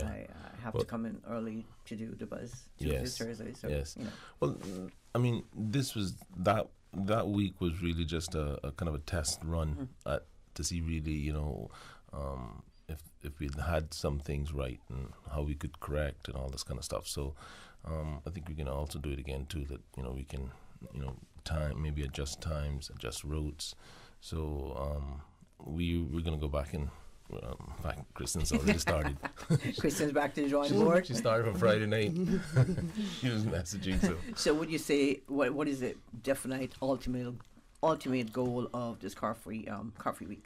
I have to come in early to do the buzz Tuesdays, Thursdays. So, yes. You know. Well, I mean, this was that week was really just a kind of a test run to see really, you know, if we had some things right and how we could correct and all this kind of stuff. So I think we can also do it again too. That, you know, we can, you know, maybe adjust times, adjust routes. So we're going to go back and. Kristen's already started. Kristen's back to the drawing board. She started on Friday night. She was messaging. So would you say what is the definite ultimate goal of this car-free week?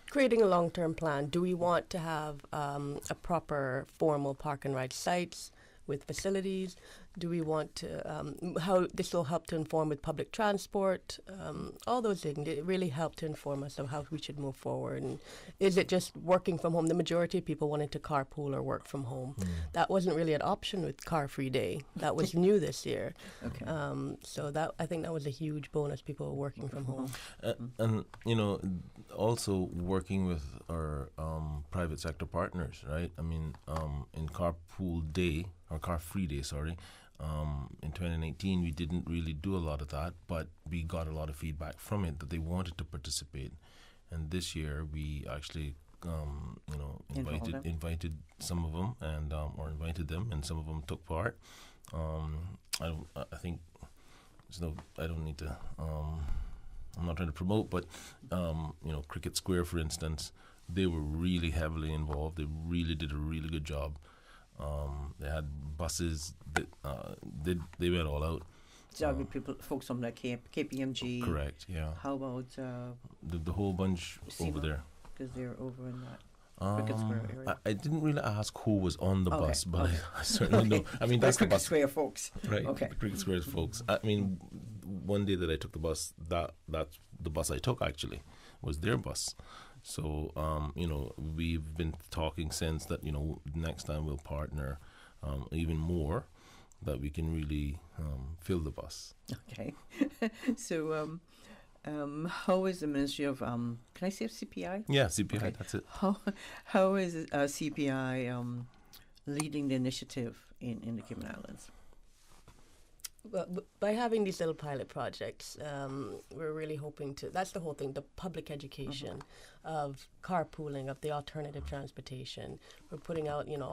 Creating a long-term plan. Do we want to have a proper formal park and ride sites with facilities? Do we want to, how this will help to inform with public transport, all those things. It really helped to inform us of how we should move forward. And is it just working from home? The majority of people wanted to carpool or work from home. That wasn't really an option with Car-Free Day. That was new this year. Okay. So I think that was a huge bonus, people working from home. And, you know, also working with our private sector partners, right? I mean, in Carpool Day, or Car-Free Day, sorry, in 2019, we didn't really do a lot of that, but we got a lot of feedback from it that they wanted to participate. And this year, we actually, you know, invited some of them, and or invited them, and some of them took part. I think, so I don't need to. I'm not trying to promote, but you know, Cricket Square, for instance, they were really heavily involved. They really did a really good job. They had buses that they went all out. So folks from like KPMG. Correct. Yeah. How about the whole bunch over there? Because they're over in that Cricket Square area. I didn't really ask who was on the bus, but I certainly know. I mean, that's the bus. Cricket Square folks. Right. Okay. Cricket Square folks. I mean, one day that I took the bus, that's the bus I took actually was their bus. So, you know, we've been talking since that, you know, next time we'll partner even more, that we can really fill the bus. Okay. So, how is the Ministry of, can I say CPI? Yeah, CPI, okay. That's it. How is CPI leading the initiative in the Cayman Islands? Well, by having these little pilot projects, we're really hoping to, that's the whole thing, the public education of carpooling, of the alternative transportation. We're putting out, you know,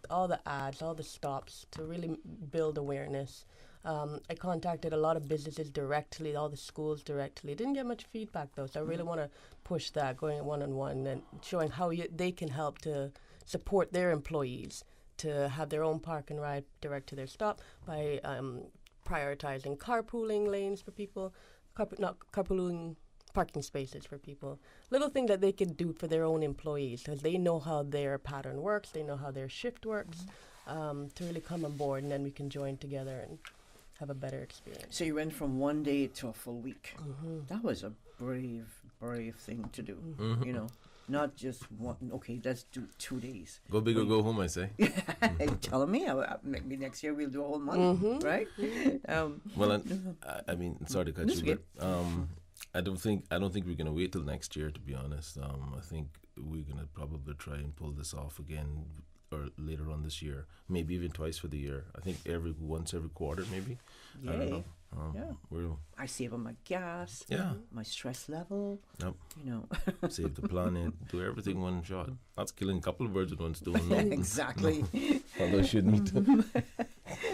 all the ads, all the stops to really build awareness. I contacted a lot of businesses directly, all the schools directly. Didn't get much feedback though, so I really want to push that, going one-on-one and showing how they can help to support their employees to have their own park and ride direct to their stop by prioritizing carpooling lanes for people, carpooling parking spaces for people. Little thing that they could do for their own employees because they know how their pattern works, they know how their shift works, to really come on board, and then we can join together and have a better experience. So you went from one day to a full week. That was a brave thing to do, you know. Not just one. Okay, let's do 2 days. Go big or go home, I say. Telling me, maybe next year we'll do a whole month, right? Well, I mean, sorry to cut you, but I don't think we're gonna wait till next year. To be honest, I think we're gonna probably try and pull this off again, or later on this year, maybe even twice for the year. I think once every quarter, maybe. Yay. I don't know. Yeah. I save on my gas. Yeah. My stress level. Yep. You know. Save the planet. Do everything one shot. That's killing a couple of birds with one stone. No, exactly. No. Although I shouldn't.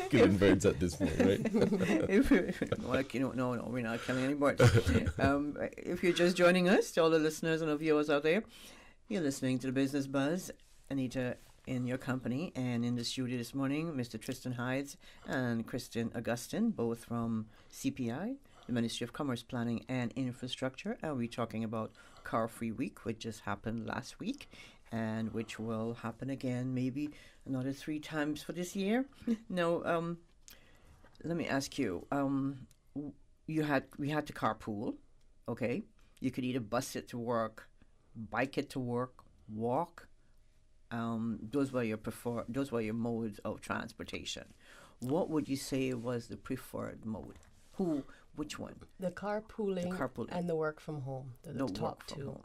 Killing birds at this point, right? No, we're not killing any birds. If you're just joining us, to all the listeners and the viewers out there, you're listening to the Business Buzz. Anita in your company, and in the studio this morning, Mr. Tristan Hydes and Kristen Augustin, both from CPI, the Ministry of Commerce, Planning and Infrastructure. And we're talking about Car-Free Week, which just happened last week, and which will happen again maybe another 3 times for this year. Now, let me ask you, we had to carpool, okay? You could either bus it to work, bike it to work, walk. Those were your modes of transportation. What would you say was the preferred mode? Which one? The carpooling and the work from home. The top two.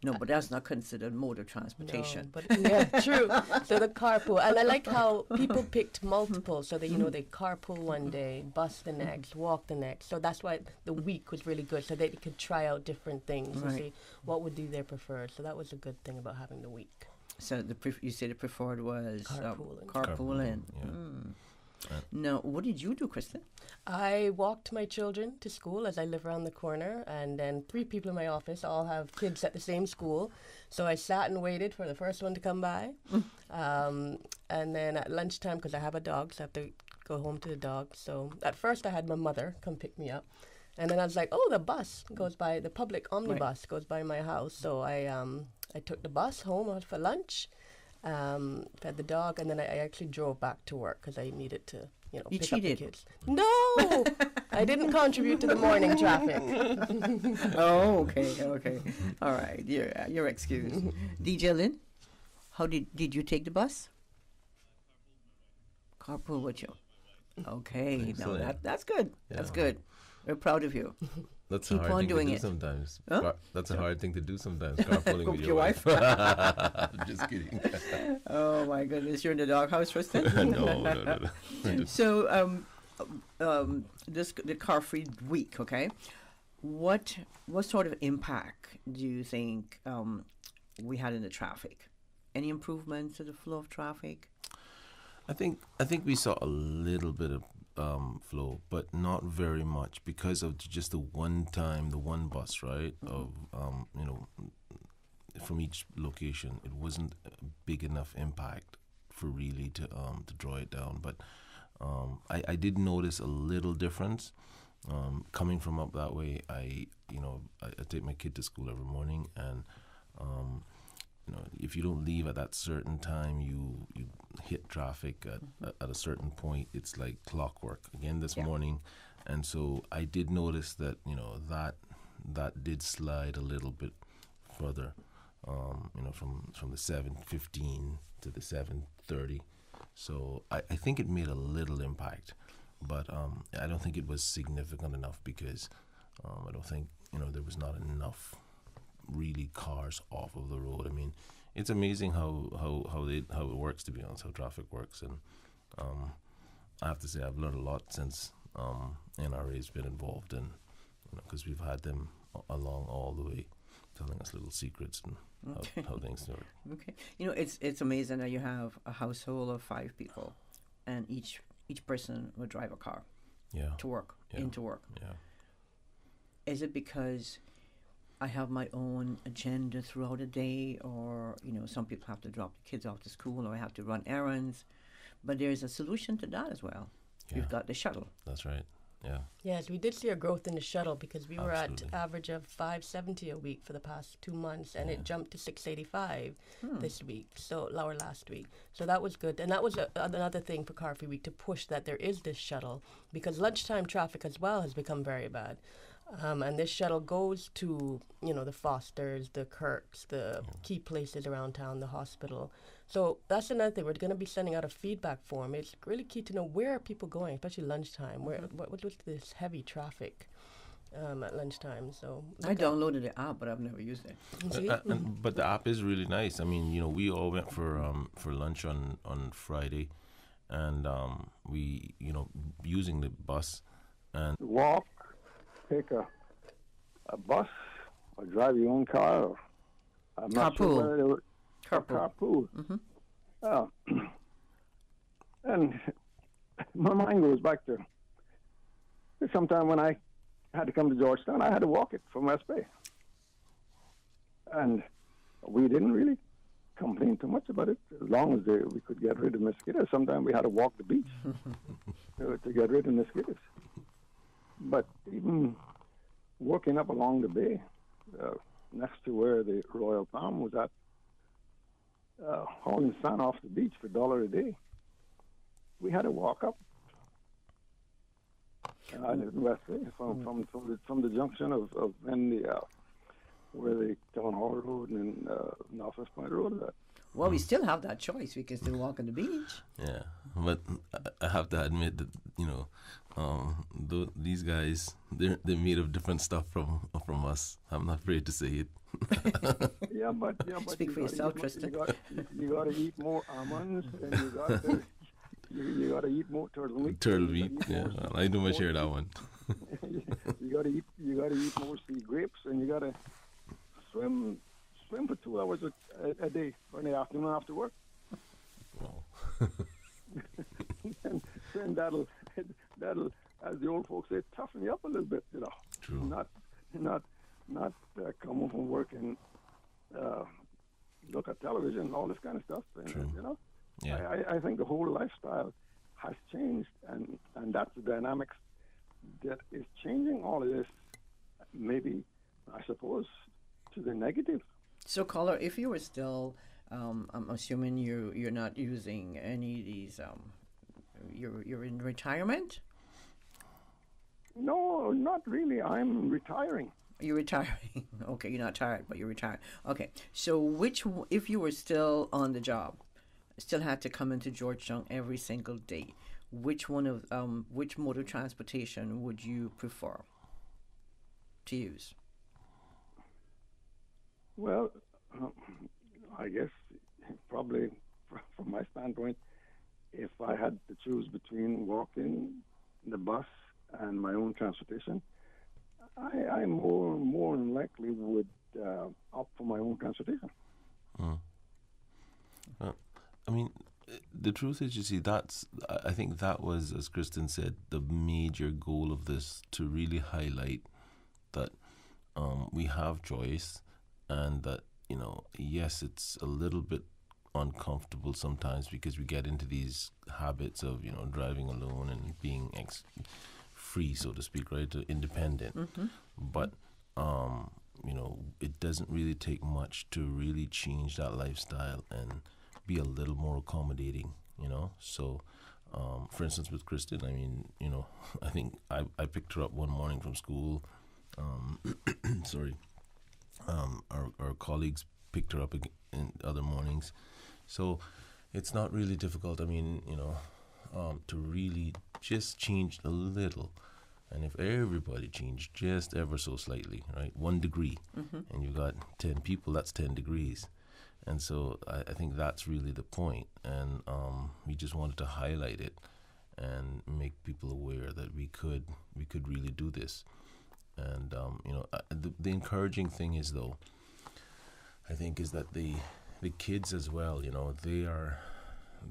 No, but that's not considered mode of transportation. No, but yeah, true. So the carpool, and I like how people picked multiple, so that they carpool one day, bus the next, walk the next. So that's why the week was really good, so they could try out different things and see what would be their preferred. So that was a good thing about having the week. So you say the preferred was Carpooling. Carpooling. Yeah. Now, what did you do, Kristen? I walked my children to school, as I live around the corner, and then 3 people in my office all have kids at the same school. So I sat and waited for the first one to come by. And then at lunchtime, because I have a dog, so I have to go home to the dog. So at first I had my mother come pick me up. And then I was like, oh, the bus goes by, the public omnibus goes by my house. So I took the bus home for lunch. Fed the dog, and then I actually drove back to work because I needed to, pick cheated. up the kids. No, I didn't contribute to the morning traffic. Oh, okay. All right, you're excused. DJ Lynn, how did you take the bus? Carpool with you. Okay, now that's good. Yeah. That's good. We're proud of you. That's Keep a hard on thing doing to do it. Sometimes. Huh? That's a hard thing to do sometimes. Carpooling with your wife. Just kidding. Oh my goodness, you're in the doghouse, Tristan? No. So, the car-free week, okay? What sort of impact do you think we had in the traffic? Any improvements to the flow of traffic? I think we saw a little bit of flow, but not very much because of just the one bus, right? Of from each location, it wasn't a big enough impact for really to draw it down. But I did notice a little difference coming from up that way. I take my kid to school every morning, and if you don't leave at that certain time, you hit traffic at a certain point. It's like clockwork again this morning, and so I did notice that that did slide a little bit further, from the 7:15 to the 7:30. So I think it made a little impact, but I don't think it was significant enough because I don't think there was not enough really cars off of the road. I mean, it's amazing how it works, to be honest, how traffic works, and I have to say I've learned a lot since NRA's been involved, and because we've had them along all the way, telling us little secrets and how things work. Okay, it's amazing that you have a household of 5 people, and each person will drive a car. To work, into work. Yeah. Is it because I have my own agenda throughout the day, or some people have to drop the kids off to school, or I have to run errands, but there's a solution to that as well. You've got the shuttle. That's right. Yeah. Yes, we did see a growth in the shuttle because we were Absolutely. at average of $570 a week for the past 2 months, and it jumped to $685 this week, or last week. So that was good, and that was another thing for Car Free Week, to push that there is this shuttle, because lunchtime traffic as well has become very bad. And this shuttle goes to, the Fosters, the Kirks, the key places around town, the hospital. So that's another thing. We're going to be sending out a feedback form. It's really key to know where are people going, especially lunchtime. What was this heavy traffic at lunchtime? So I downloaded the app, but I've never used it. But the app is really nice. I mean, we all went for lunch on Friday, and we using the bus and walk. Take a bus or drive your own car. Or I'm not sure whether they were carpool. Mm-hmm. And my mind goes back to sometime when I had to come to Georgetown. I had to walk it from West Bay, and we didn't really complain too much about it as long as we could get rid of mosquitoes. Sometimes we had to walk the beach to get rid of mosquitoes. But even walking up along the bay, next to where the Royal Palm was at, hauling sand off the beach for $1 a day, we had to walk up. I live in West Bay, from the junction of where the Town Hall Road and Northwest Point Road is at. Well, we still have that choice. We can still walk on the beach. Yeah, but I have to admit that These guys, they're made of different stuff from us. I'm not afraid to say it. But Speak for yourself, Tristan. You got to eat more almonds, and you got to eat more turtle meat. Turtle meat, yeah. Well, I do my share of that one. You got to eat more sea grapes, and you got to swim for 2 hours a day in the afternoon after work. Wow. and that'll, as the old folks say, toughen you up a little bit, you know. True. Not come home from work and look at television and all this kind of stuff. And, True. you know, Yeah. I think the whole lifestyle has changed, and that's the dynamics that is changing all of this. Maybe, I suppose, to the negative. So, caller, if you were still, I'm assuming you're not using any of these. You're in retirement. No, not really. I'm retiring. You're retiring. Okay, you're not tired, but you're retired. Okay, so if you were still on the job, still had to come into Georgetown every single day, which mode of transportation would you prefer to use? Well, I guess probably from my standpoint, if I had to choose between walking, the bus, and my own transportation, I more than likely would opt for my own transportation. I mean, the truth is, you see, I think that was, as Kristen said, the major goal of this, to really highlight that we have choice, and that, you know, yes, it's a little bit uncomfortable sometimes because we get into these habits of, you know, driving alone and being free, so to speak, right, independent. Mm-hmm. But you know, it doesn't really take much to really change that lifestyle and be a little more accommodating, you know. So for instance, with Kristen, I mean, you know, I think I picked her up one morning from school. Sorry. Our colleagues picked her up in other mornings. So it's not really difficult. I mean, you know, to really just change a little. And if everybody changed just ever so slightly, right, 1 degree, and you've got 10 people, that's 10 degrees. And so I think that's really the point. And we just wanted to highlight it and make people aware that we could really do this. And, you know, the encouraging thing is, though, I think, is that the kids as well, you know, they are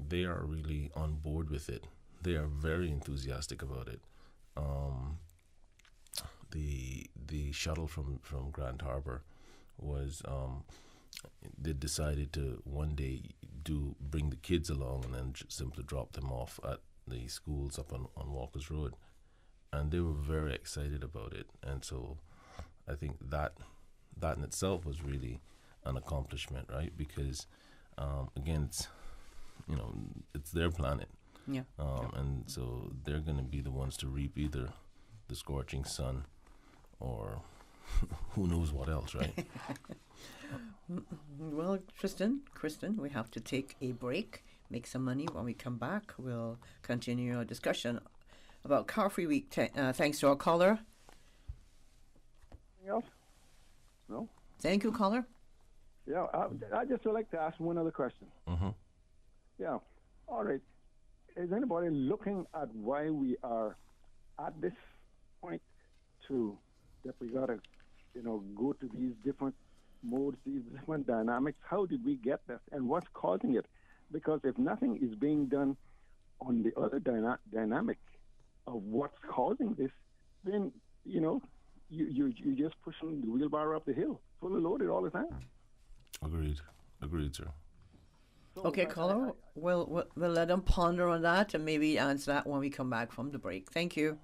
really on board with it. They are very enthusiastic about it. The shuttle from Grand Harbor was, they decided to one day bring the kids along and then simply drop them off at the schools up on Walker's Road. And they were very excited about it. And so I think that in itself was really an accomplishment, right? Because, again, it's, you know, it's their planet. Yeah. And so they're going to be the ones to reap either the scorching sun or who knows what else, right? Well, Kristen, we have to take a break, make some money. When we come back, we'll continue our discussion about Car Free Week. Thanks to our caller. Anything else? No? Thank you, caller. Yeah, I just would like to ask one other question. Mm-hmm. Yeah. All right. Is anybody looking at why we are at this point that we got to, you know, go to these different modes, these different dynamics? How did we get that, and what's causing it? Because if nothing is being done on the other dynamic of what's causing this, then, you know, you're just pushing the wheelbarrow up the hill, fully loaded all the time. Agreed, sir. So Okay, caller, we'll let them ponder on that and maybe answer that when we come back from the break. Thank you.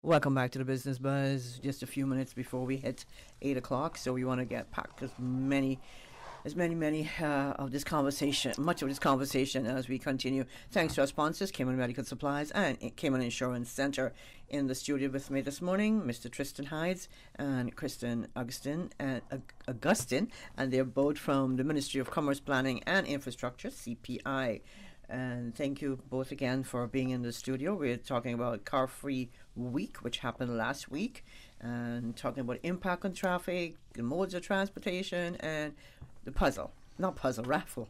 Welcome back to the Business Buzz. Just a few minutes before we hit 8 o'clock, so we want to get packed as many of this conversation, much of this conversation as we continue. Thanks to our sponsors, Cayman Medical Supplies and Cayman Insurance Center. In the studio with me this morning, Mr. Tristan Hydes and Kristen Augustine, and they're both from the Ministry of Commerce, Planning and Infrastructure, CPI. And thank you both again for being in the studio. We're talking about Car Free Week, which happened last week, and talking about impact on traffic, the modes of transportation, and the raffle.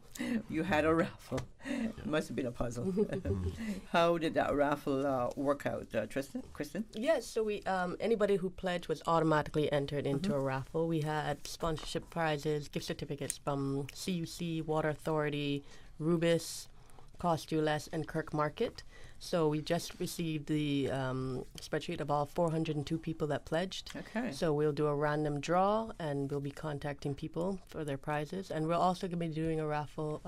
You had a raffle. It must have been a puzzle. How did that raffle work out, Kristen? Yes, so we anybody who pledged was automatically entered into a raffle. We had sponsorship prizes, gift certificates from CUC, Water Authority, Rubis, Cost You Less, and Kirk Market. So we just received the spreadsheet of all 402 people that pledged. Okay. So we'll do a random draw, and we'll be contacting people for their prizes. And we're also going to be doing a raffle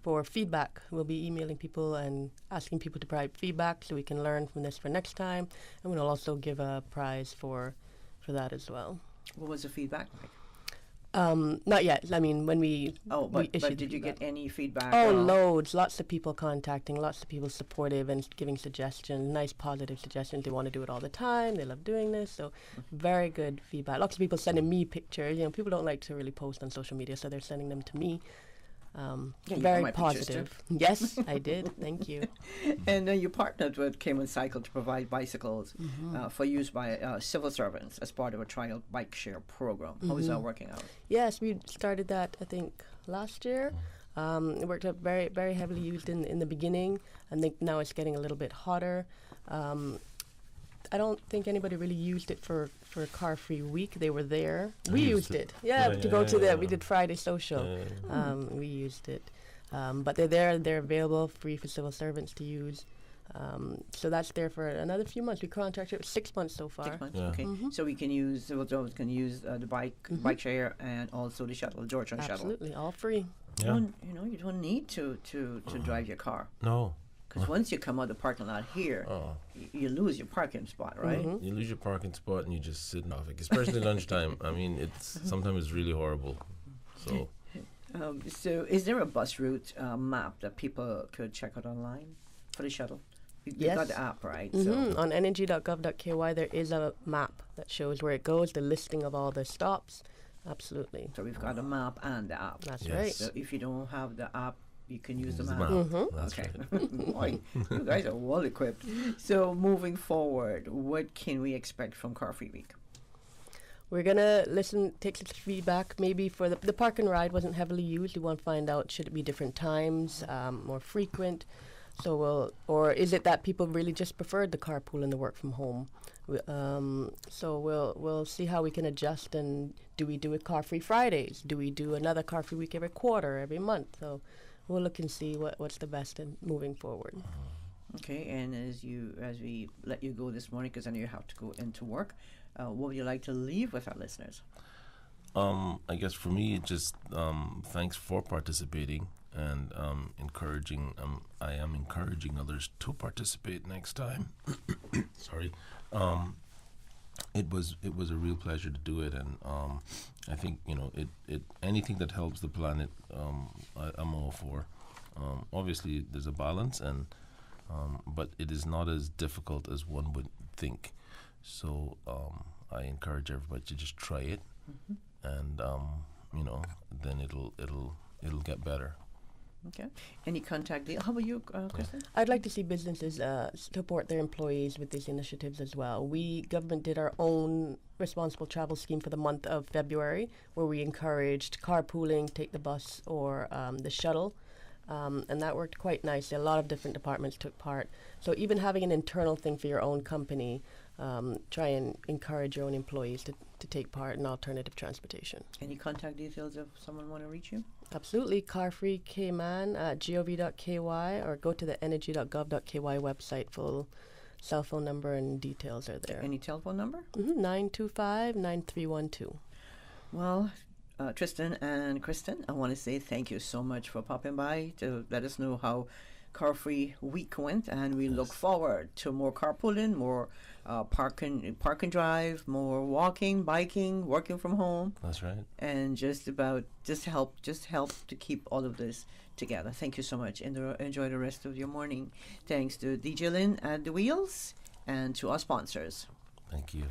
for feedback. We'll be emailing people and asking people to provide feedback so we can learn from this for next time. And we'll also give a prize for that as well. What was the feedback like? Not yet. I mean, when we but issued did you get any feedback? Oh, loads. Lots of people contacting, lots of people supportive and giving suggestions, nice positive suggestions. They want to do it all the time. They love doing this. So very good feedback. Lots of people sending me pictures. You know, people don't like to really post on social media, so they're sending them to me. Very positive. Yes, I did. Thank you. And you partnered with Cayman Cycle to provide bicycles for use by civil servants as part of a trial bike share program. How is that working out? Yes, we started that, I think, last year. It worked out very, very heavily used in the beginning. I think now it's getting a little bit hotter. I don't think anybody really used it for Car Free Week. They were there. We used it. We did Friday Social. We used it. But they're there. They're available, free for civil servants to use. So that's there for another few months. We contracted 6 months so far. 6 months, okay. So we can use, civil servants can use the bike share and also the shuttle, the Georgetown shuttle. Absolutely, all free. Yeah. You don't need to drive your car. No. Because once you come out of the parking lot here, you lose your parking spot, right? You lose your parking spot and you just sit in traffic, especially lunchtime. I mean, sometimes it's really horrible. So is there a bus route map that people could check out online for the shuttle? You've got the app, right? So on energy.gov.ky, there is a map that shows where it goes, the listing of all the stops. Absolutely. So we've got a map and the app. That's right. So if you don't have the app, you can use the map. That's okay. right. Boy, you guys are well equipped. So moving forward, what can we expect from Car Free Week? We're going to take some feedback. Maybe for the park and ride wasn't heavily used. We want to find out, should it be different times, more frequent? Or is it that people really just preferred the carpool and the work from home? So we'll see how we can adjust. And do we do a Car Free Fridays? Do we do another Car Free Week every quarter, every month? So we'll look and see what's the best in moving forward. Okay, and as we let you go this morning, because I know you have to go into work, what would you like to leave with our listeners? I guess for me, just thanks for participating and encouraging. I am encouraging others to participate next time. Sorry. It was a real pleasure to do it, and I think it anything that helps the planet, I'm all for. Obviously, there's a balance, and but it is not as difficult as one would think. So I encourage everybody to just try it, and then it'll get better. Okay. Any contact deal? How about you, Kristen? I'd like to see businesses support their employees with these initiatives as well. Government did our own responsible travel scheme for the month of February, where we encouraged carpooling, take the bus or the shuttle. And that worked quite nicely. A lot of different departments took part. So even having an internal thing for your own company, try and encourage your own employees to take part in alternative transportation. Any contact details if someone want to reach you? Absolutely. Carfree Cayman at gov.ky or go to the energy.gov.ky website. Full cell phone number and details are there. Any telephone number? 925-9312. Well, Tristan and Kristen, I want to say thank you so much for popping by to let us know how Car Free Week went, and we look forward to more carpooling, more park and drive, more walking, biking, working from home. That's right. And just help to keep all of this together. Thank you so much, and enjoy the rest of your morning. Thanks to DJ Lynn at the wheels and to our sponsors. Thank you.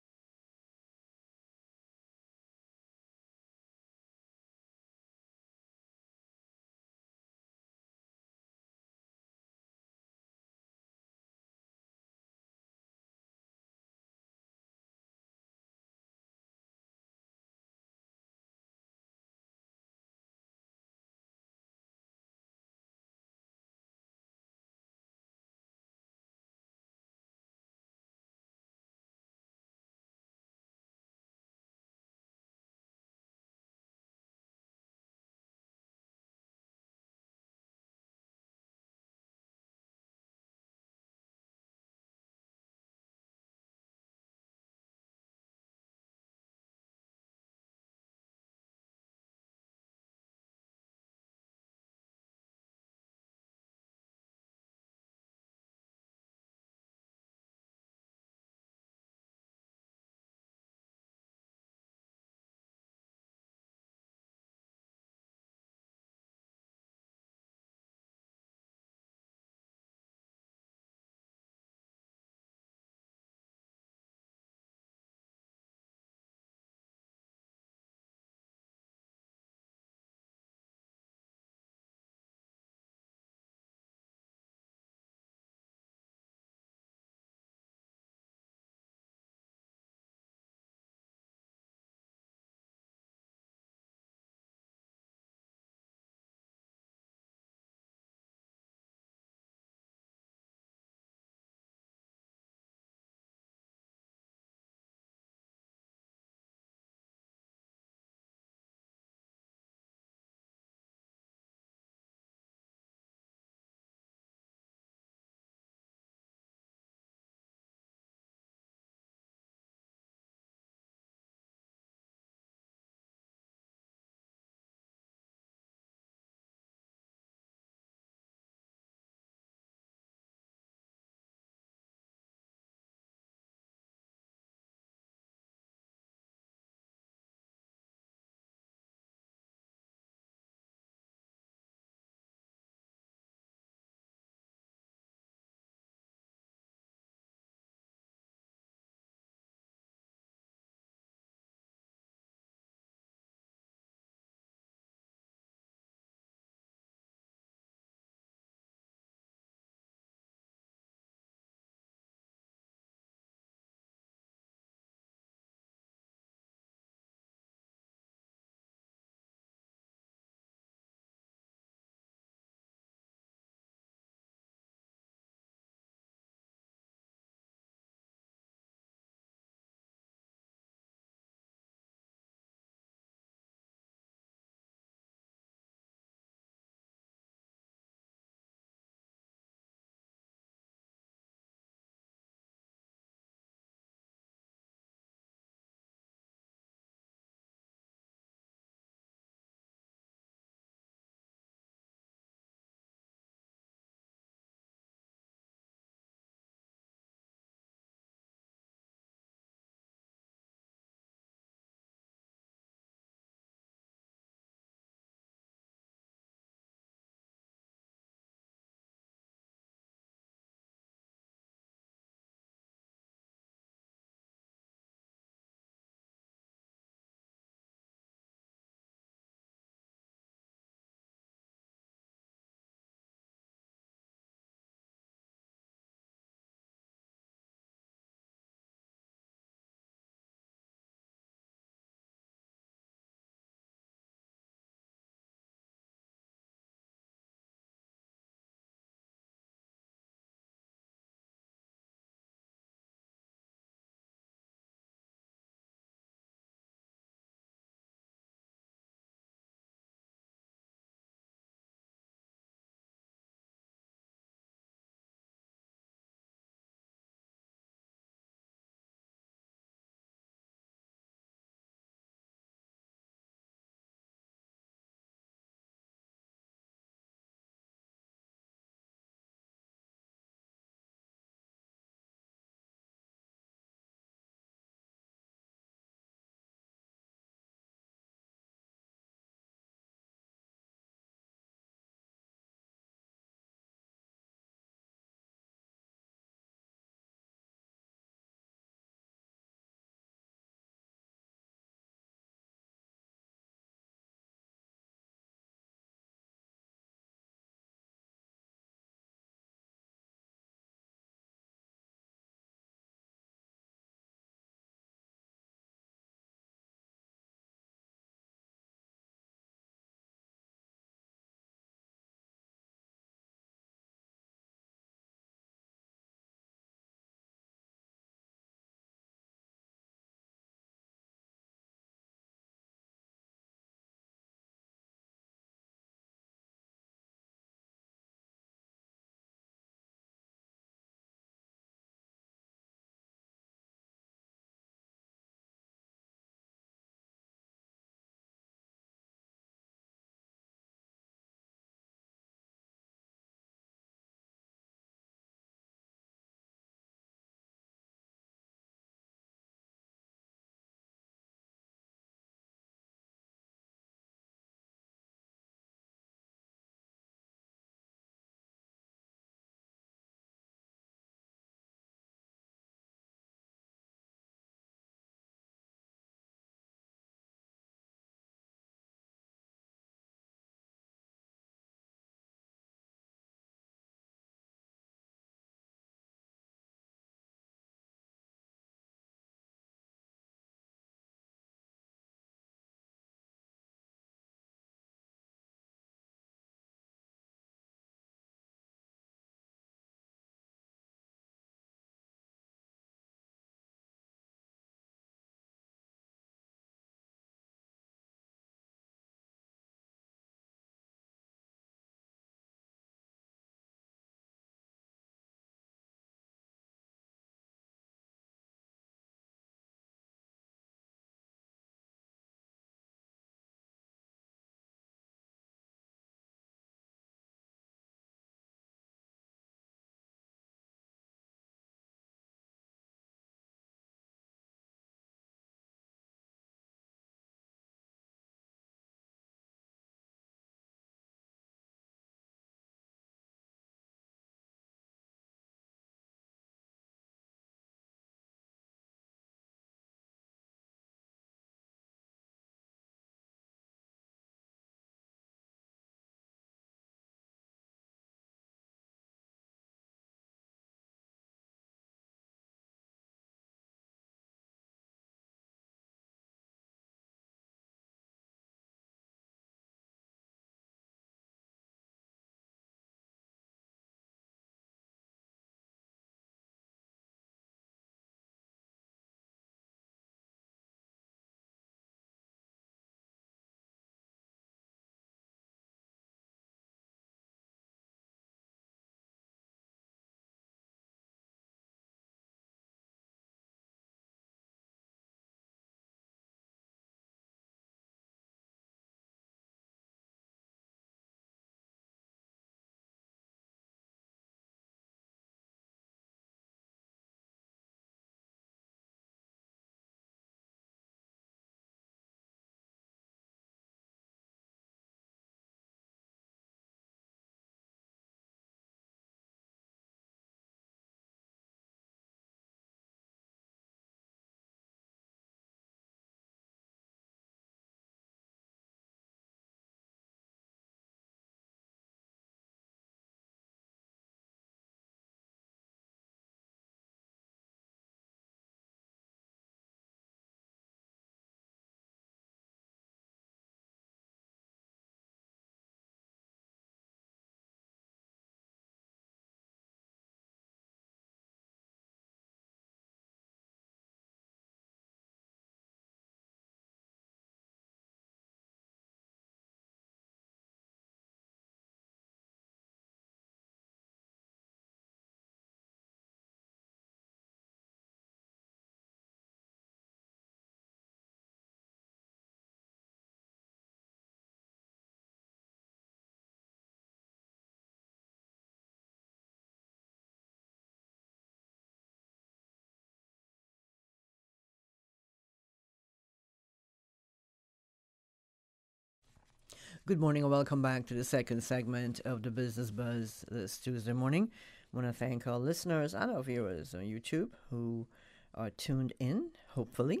Good morning and welcome back to the second segment of the Business Buzz this Tuesday morning. I want to thank our listeners and our viewers on YouTube who are tuned in, hopefully.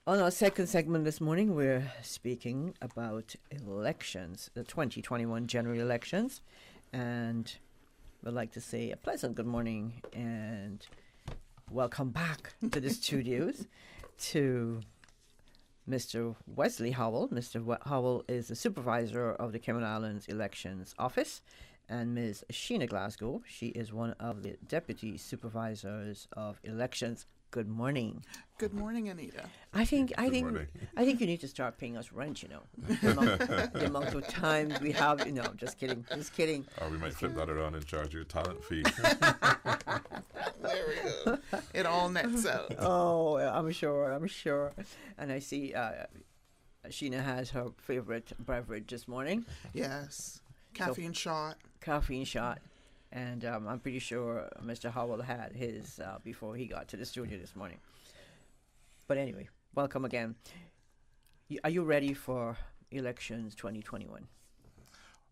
On our second segment this morning, we're speaking about elections, the 2021 general elections. And we'd like to say a pleasant good morning and welcome back to the studios to Mr. Wesley Howell. Mr. Howell is the supervisor of the Cayman Islands Elections Office, and Ms. Sheena Glasgow, she is one of the deputy supervisors of elections. Good morning. Good morning, Anita. I think you need to start paying us rent. The amount of times we have. Just kidding. Or we might flip that around and charge you a talent fee. There we go. It all nets out. Oh, I'm sure. And I see Sheena has her favorite beverage this morning. Yes, caffeine shot. And I'm pretty sure Mr. Howell had his before he got to the studio this morning. But anyway, welcome again. Are you ready for elections 2021?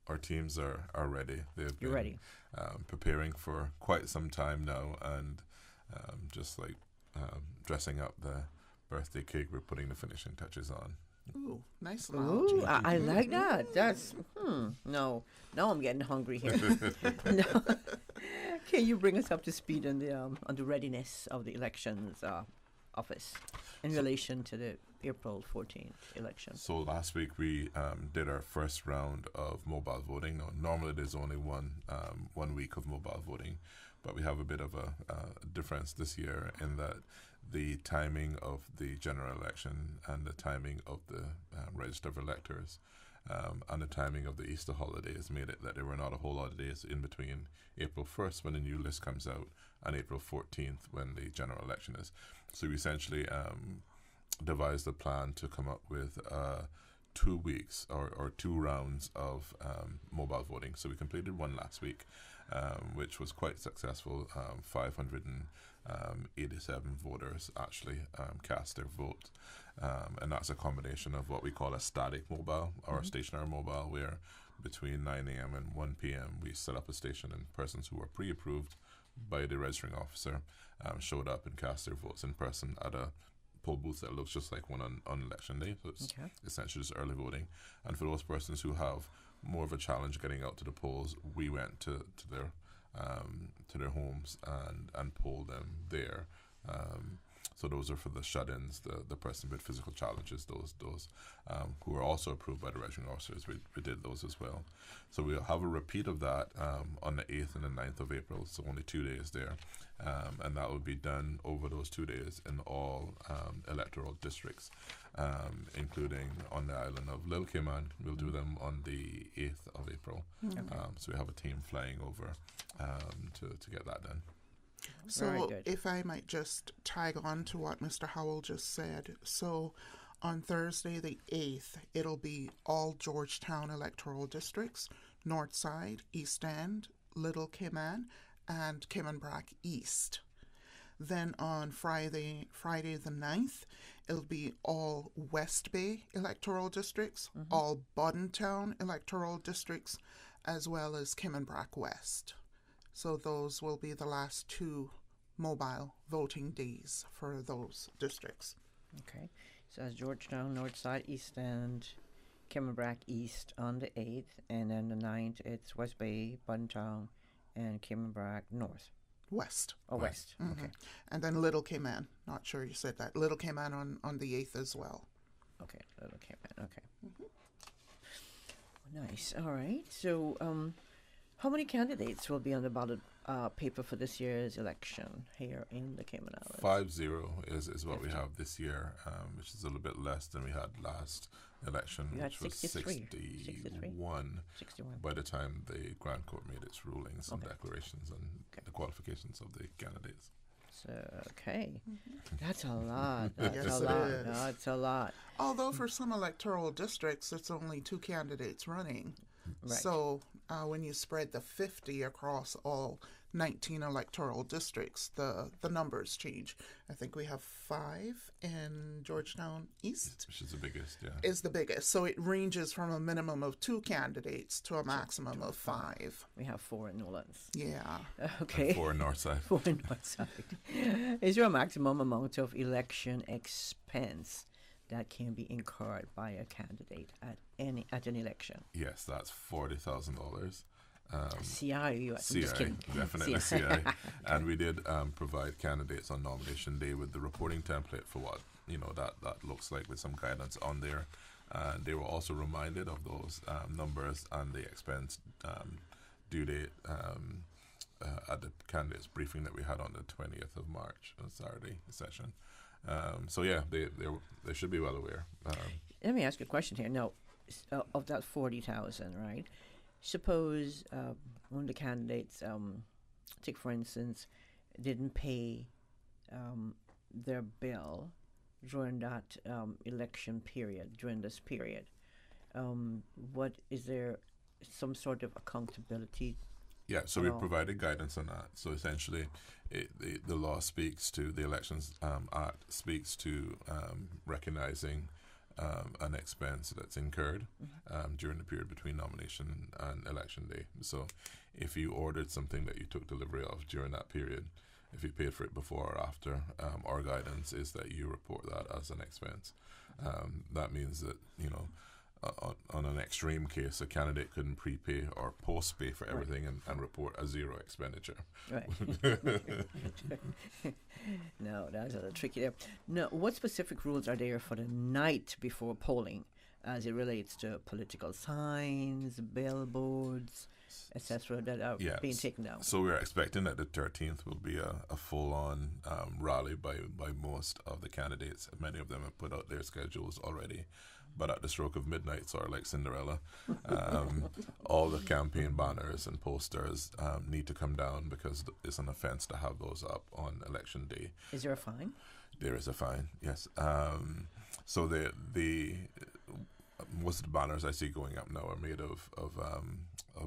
Our teams are ready. They've been ready. Preparing for quite some time now, and just like dressing up the birthday cake, we're putting the finishing touches on. Ooh, nice analogy. Ooh, I like that. That's no. Now I'm getting hungry here. No. Can you bring us up to speed on the readiness of the elections office in relation to the April 14th election? So last week we did our first round of mobile voting. Now, normally there's only one week of mobile voting, but we have a bit of a difference this year in that the timing of the general election and the timing of the register of electors and the timing of the Easter holidays made it that there were not a whole lot of days in between April 1st when the new list comes out and April 14th when the general election is. So we essentially devised a plan to come up with 2 weeks or 2 rounds of mobile voting. So we completed one last week, which was quite successful. 587 voters actually cast their vote. And that's a combination of what we call a static mobile or a stationary mobile, where between 9 a.m. and 1 p.m. we set up a station and persons who were pre-approved by the registering officer showed up and cast their votes in person at a poll booth that looks just like one on election day. So it's essentially just early voting. And for those persons who have more of a challenge getting out to the polls, we went to their homes and polled them there. So those are for the shut-ins, the person with physical challenges, those who are also approved by the registering officers. We did those as well. So we'll have a repeat of that on the 8th and the 9th of April, so only 2 days there. And that will be done over those 2 days in all electoral districts, including on the island of Little Cayman. We'll do them on the 8th of April. So we have a team flying over to get that done. So if I might just tag on to what Mr. Howell just said. So on Thursday the 8th, it'll be all Georgetown electoral districts, North Side, East End, Little Cayman, and Cayman Brac East. Then on Friday the 9th, it'll be all West Bay electoral districts, all Boddentown electoral districts, as well as Cayman Brac West. So those will be the last 2 mobile voting days for those districts. Okay. So that's Georgetown, Northside, East End, Cayman Brac East on the 8th, and then the 9th it's West Bay, Boddentown, and Cayman Brac North. West. Oh, West. Okay. And then Little Cayman. Not sure you said that. Little Cayman on the 8th as well. Okay, Little Cayman. Okay. Nice. All right. So, how many candidates will be on the ballot paper for this year's election here in the Cayman Islands? 50 is what we have this year, which is a little bit less than we had last election, which was 61 by the time the Grand Court made its rulings and declarations and the qualifications of the candidates. So, that's a lot. That's a lot. Although for some electoral districts, it's only 2 candidates running. Right. So when you spread the 50 across all 19 electoral districts, the numbers change. I think we have 5 in Georgetown East. Which is the biggest, yeah. Is the biggest. So it ranges from a minimum of 2 candidates to a maximum of 5. We have 4 in Newlands. Yeah. Okay. And 4 in Northside. 4 in Northside. Is there a maximum amount of election expense that can be incurred by a candidate at an election? Yes, that's $40,000. CI, I'm CI, just kidding. definitely CI. And we did provide candidates on nomination day with the reporting template for what that looks like, with some guidance on there. And they were also reminded of those numbers and the expense due date at the candidates briefing that we had on the 20th of March, on Saturday session. So yeah, they should be well aware. Let me ask you a question here. Now, of that 40,000, right? Suppose one of the candidates, take for instance, didn't pay their bill during that election period, during this period. What is there some sort of accountability? Yeah, so we provided guidance on that. So essentially, the law speaks to, the Elections Act speaks to recognizing an expense that's incurred during the period between nomination and election day. So if you ordered something that you took delivery of during that period, if you paid for it before or after, our guidance is that you report that as an expense. That means that, on an extreme case, a candidate couldn't prepay or post-pay for everything and report a zero expenditure. Right. No, that's a little tricky there. No, what specific rules are there for the night before polling as it relates to political signs, billboards, etc., that are being taken down? So we're expecting that the 13th will be a full-on rally by most of the candidates. Many of them have put out their schedules already. But at the stroke of midnight, sort of like Cinderella, all the campaign banners and posters need to come down, because it's an offense to have those up on election day. Is there a fine? There is a fine, yes. So the most of the banners I see going up now are made of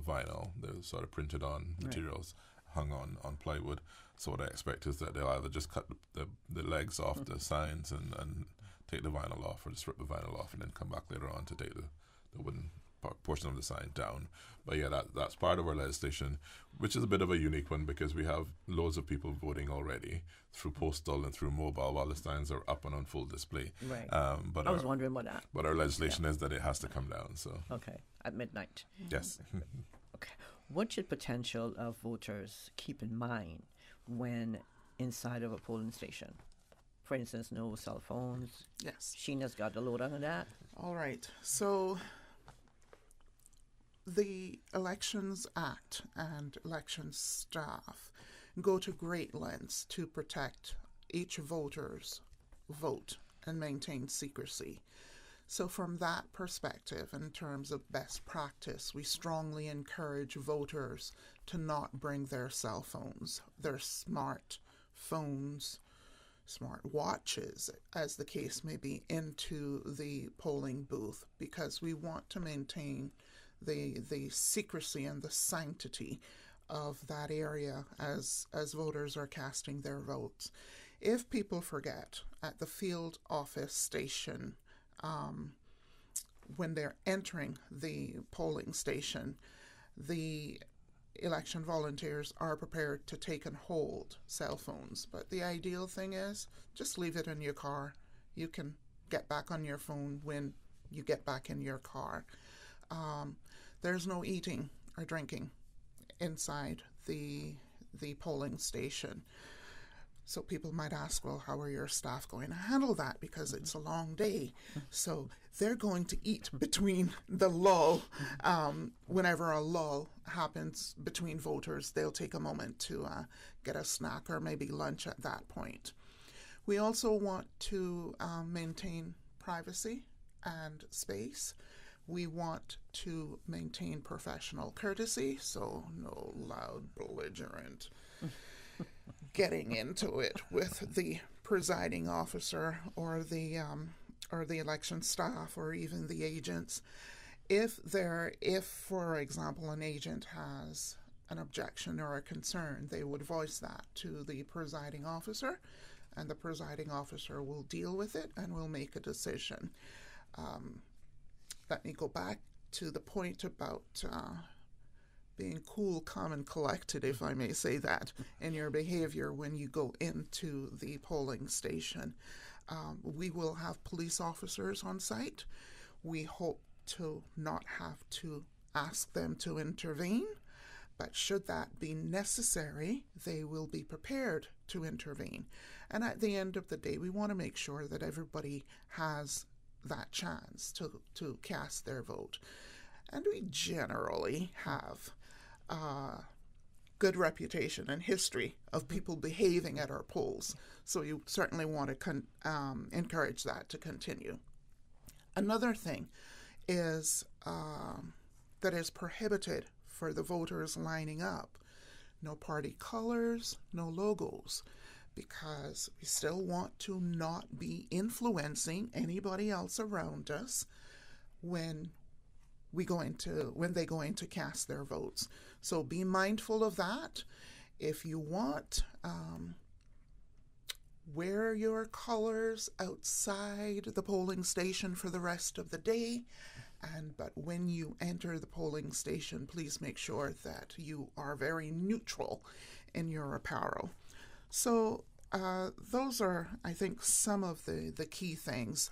vinyl. They're sort of printed on materials, hung on plywood. So what I expect is that they'll either just cut the legs off the signs and take the vinyl off, or just rip the vinyl off and then come back later on to take the wooden portion of the sign down. But yeah, that's part of our legislation, which is a bit of a unique one, because we have loads of people voting already through postal and through mobile while the signs are up and on full display. Right. But I was wondering about that. But our legislation is that it has to come down. So okay, at midnight. Yes. Okay. What should potential voters keep in mind when inside of a polling station? For instance, no cell phones. Yes. Sheena's got the lowdown on that. All right. So the Elections Act and election staff go to great lengths to protect each voter's vote and maintain secrecy. So from that perspective, in terms of best practice, we strongly encourage voters to not bring their cell phones, their smart phones, smart watches, as the case may be, into the polling booth, because we want to maintain the secrecy and the sanctity of that area as voters are casting their votes. If people forget at the field office station, when they're entering the polling station, the election volunteers are prepared to take and hold cell phones. But the ideal thing is just leave it in your car. You can get back on your phone when you get back in your car. There's no eating or drinking inside the polling station. So people might ask, well, how are your staff going to handle that? Because it's a long day. So they're going to eat between the lull. Whenever a lull happens between voters, they'll take a moment to get a snack or maybe lunch at that point. We also want to maintain privacy and space. We want to maintain professional courtesy, so no loud, belligerent getting into it with the presiding officer or the election staff or even the agents. If, for example, an agent has an objection or a concern, they would voice that to the presiding officer, and the presiding officer will deal with it and will make a decision. Let me go back to the point about being cool, calm, and collected, if I may say that, in your behavior when you go into the polling station. We will have police officers on site. We hope to not have to ask them to intervene, but should that be necessary, they will be prepared to intervene. And at the end of the day, we want to make sure that everybody has that chance to cast their vote. And we generally have a good reputation and history of people behaving at our polls. So you certainly want to encourage that to continue. Another thing is that is prohibited for the voters lining up. No party colors, no logos, because we still want to not be influencing anybody else around us when they go in to cast their votes. So be mindful of that. If you want, wear your colors outside the polling station for the rest of the day. But when you enter the polling station, please make sure that you are very neutral in your apparel. So those are, I think, some of the key things.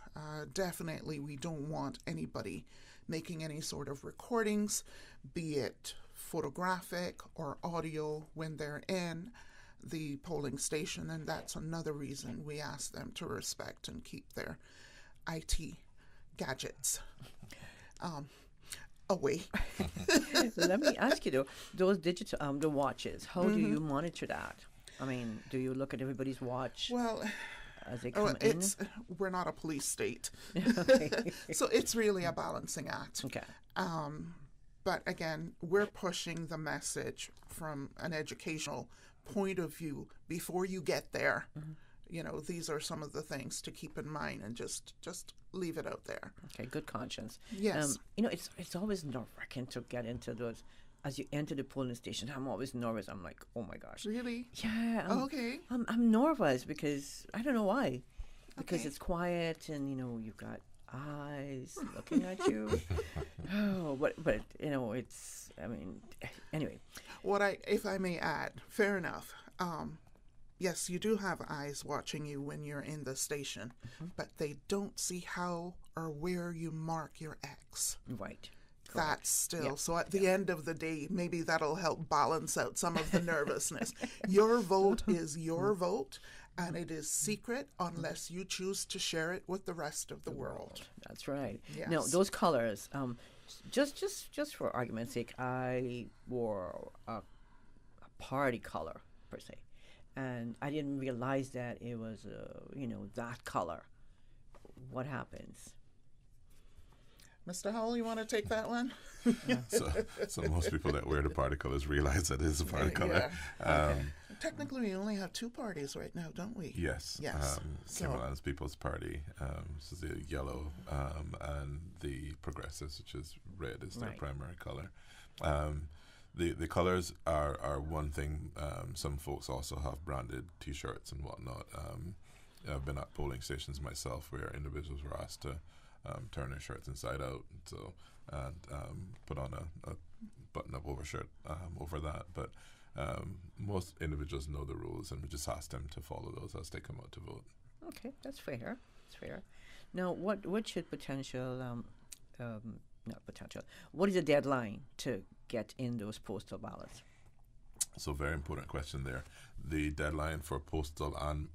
Definitely, we don't want anybody making any sort of recordings, be it photographic or audio, when they're in the polling station. And that's another reason we ask them to respect and keep their IT gadgets away. Let me ask you though, those digital the watches, how do you monitor that? I mean, do you look at everybody's watch? Well, as they come in? We're not a police state. Okay. So it's really a balancing act. Okay. But again, we're pushing the message from an educational point of view before you get there. You know, these are some of the things to keep in mind, and just leave it out there. Okay, good conscience. Yes. You know, it's always nerve-wracking to get into those. As you enter the polling station, I'm always nervous. I'm like, oh my gosh. Really? Yeah. Okay. I'm nervous because I don't know why. Because Okay. it's quiet and, you know, you've got eyes looking at you. Oh, but you know, it's, I mean, anyway. If I may add, fair enough. Yes, you do have eyes watching you when you're in the station, but they don't see how or where you mark your X. Right. That's still, so at the end of the day, maybe that'll help balance out some of the nervousness. Your vote is your vote, and it is secret unless you choose to share it with the rest of the world. That's right. Yes. Now, those colors, just for argument's sake, I wore a party color, per se, and I didn't realize that it was, that color. What happens? Mr. Howell, you want to take that one? So most people that wear the party colors realize that it is a party color. Okay. Technically, we only have two parties right now, don't we? Yes. Yes. Kimberland's People's Party, this is the yellow, and the Progressives, which is red, is their primary color. The colors are one thing. Some folks also have branded T-shirts and whatnot. I've been at polling stations myself where individuals were asked to turn their shirts inside out, and put on a button-up overshirt over that. But most individuals know the rules, and we just ask them to follow those as they come out to vote. Okay, that's fair. That's fair. Now, what should what is the deadline to get in those postal ballots? So very important question there. The deadline for postal and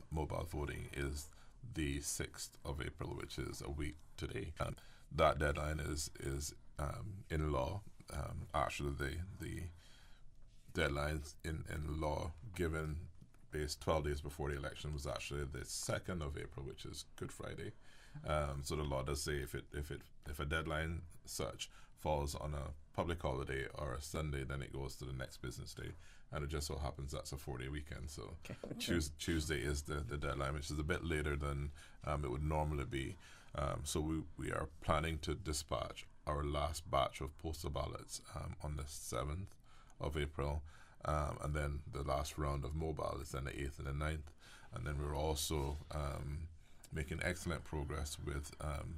mobile voting is the 6th of April, which is a week today. That deadline is in law. Actually, the deadlines in law given based 12 days before the election was actually the 2nd of April, which is Good Friday. So the law does say if a deadline such falls on a public holiday or a Sunday, then it goes to the next business day. And it just so happens that's a 4-day weekend. So Tuesday is the deadline, which is a bit later than it would normally be. So we are planning to dispatch our last batch of postal ballots on the 7th of April. And then the last round of mobile is then the 8th and the 9th. And then we're also making excellent progress with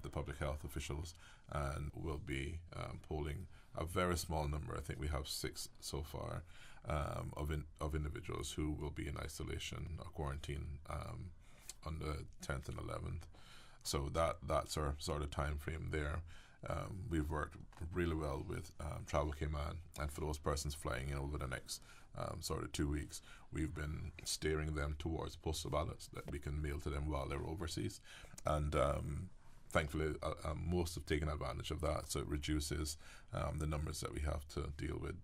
the public health officials, and we'll be polling a very small number. I think we have 6 so far of individuals who will be in isolation or quarantine on the 10th and 11th. So that's our sort of time frame there. We've worked really well with Travel Cayman, and for those persons flying in over the next sort of 2 weeks, we've been steering them towards postal ballots that we can mail to them while they're overseas. And thankfully, most have taken advantage of that, so it reduces the numbers that we have to deal with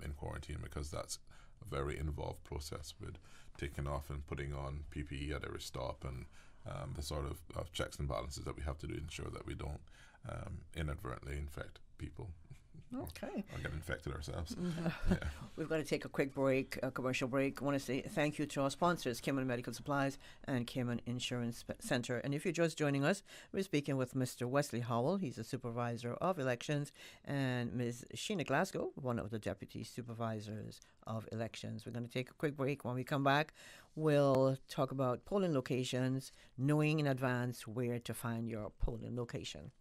in quarantine, because that's a very involved process with taking off and putting on PPE at every stop, and the sort of checks and balances that we have to do to ensure that we don't inadvertently infect people. Okay. Or get infected ourselves. Yeah. We've got to take a quick break, a commercial break. I want to say thank you to our sponsors, Cayman Medical Supplies and Cayman Insurance Center. And if you're just joining us, we're speaking with Mr. Wesley Howell. He's a supervisor of elections, and Ms. Sheena Glasgow, one of the deputy supervisors of elections. We're going to take a quick break. When we come back, we'll talk about polling locations, knowing in advance where to find your polling location.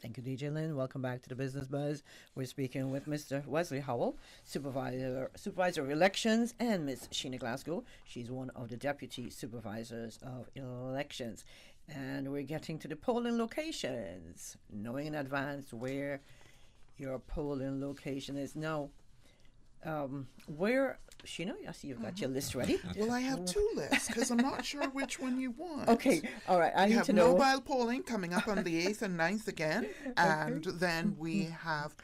Thank you, DJ Lynn. Welcome back to the Business Buzz. We're speaking with Mr. Wesley Howell, supervisor of elections, and Ms. Sheena Glasgow. She's one of the deputy supervisors of elections. And we're getting to the polling locations, knowing in advance where your polling location is. Now, where, Sheena, I see you've got your list ready. Well, I have 2 lists because I'm not sure which one you want. Okay, all right. I need to know. Mobile polling coming up on the 8th and 9th again, and then we have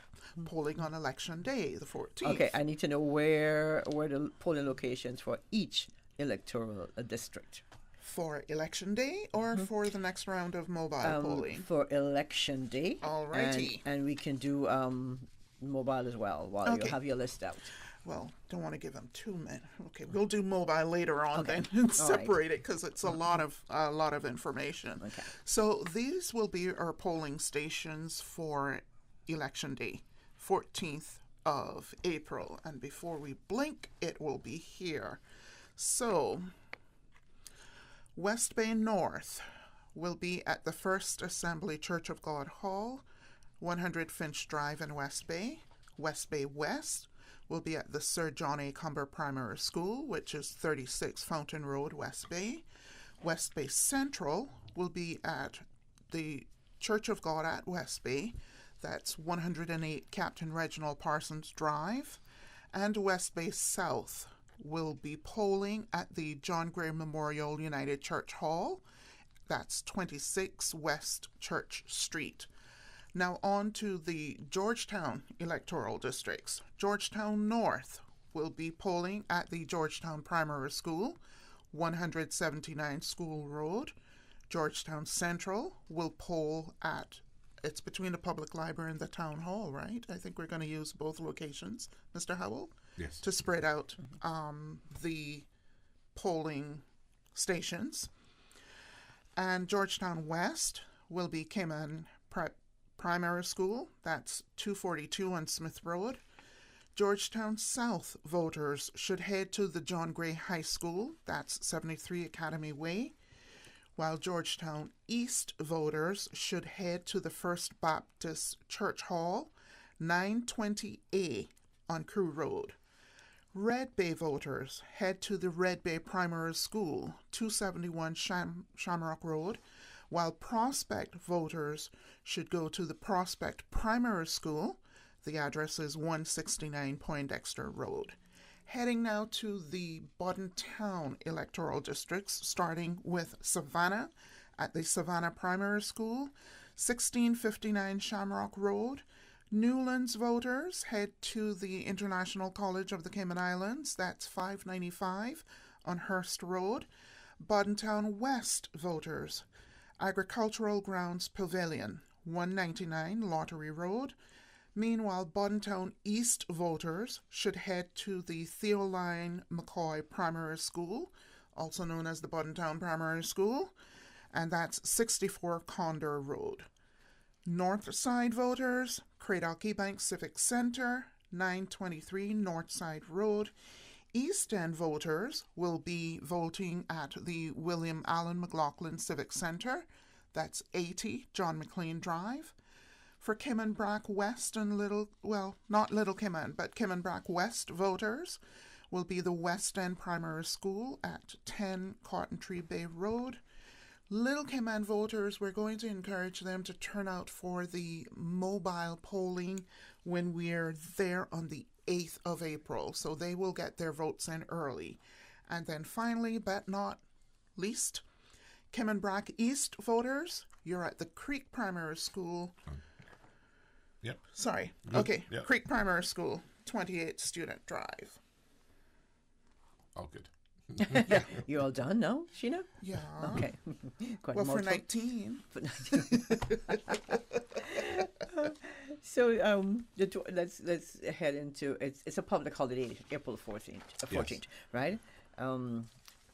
polling on election day, the 14th. Okay, I need to know where the polling locations for each electoral district. For election day or for the next round of mobile polling? For election day. All righty. And we can do mobile as well while you have your list out. Well, don't want to give them too many. Okay, we'll do mobile later on then and separate it because it's a lot of information. Okay. So these will be our polling stations for election day, 14th of April, and before we blink, it will be here. So West Bay North will be at the First Assembly Church of God Hall, 100 Finch Drive in West Bay. West Bay West will be at the Sir John A. Cumber Primary School, which is 36 Fountain Road, West Bay. West Bay Central will be at the Church of God at West Bay. That's 108 Captain Reginald Parsons Drive. And West Bay South will be polling at the John Gray Memorial United Church Hall. That's 26 West Church Street. Now on to the Georgetown electoral districts. Georgetown North will be polling at the Georgetown Primary School, 179 School Road. Georgetown Central will poll at, it's between the public library and the town hall, right? I think we're going to use both locations, Mr. Howell? Yes. To spread out the polling stations. And Georgetown West will be Cayman Primary School, that's 242 on Smith Road. Georgetown South voters should head to the John Gray High School, that's 73 Academy Way, while Georgetown East voters should head to the First Baptist Church Hall, 920A on Crew Road. Red Bay voters head to the Red Bay Primary School, 271 Shamrock Road, while Prospect voters should go to the Prospect Primary School. The address is 169 Poindexter Road. Heading now to the Boddentown electoral districts, starting with Savannah at the Savannah Primary School, 1659 Shamrock Road. Newlands voters head to the International College of the Cayman Islands, that's 595 on Hurst Road. Boddentown West voters, Agricultural Grounds Pavilion, 199 Lottery Road. Meanwhile, Boddentown East voters should head to the Theoline McCoy Primary School, also known as the Boddentown Primary School, and that's 64 Condor Road. North Side voters, Craddock Ebanks Civic Center, 923 North Side Road. East End voters will be voting at the William Allen McLaughlin Civic Center, that's 80 John McLean Drive. For Cayman Brac West and not Little Cayman, but Cayman Brac West voters will be the West End Primary School at 10 Cotton Tree Bay Road. Little Cayman voters, we're going to encourage them to turn out for the mobile polling when we're there on the 8th of April, so they will get their votes in early. And then finally, but not least, Cayman Brac East voters, you're at the Creek Primary School. Yep. Sorry. Good. Okay. Yep. Creek Primary School, 28 Student Drive. All good. You all done now, Sheena? Yeah. Okay. Quite Well, for multiple. 19. So let's head into it's a public holiday, April 14th, Yes. right?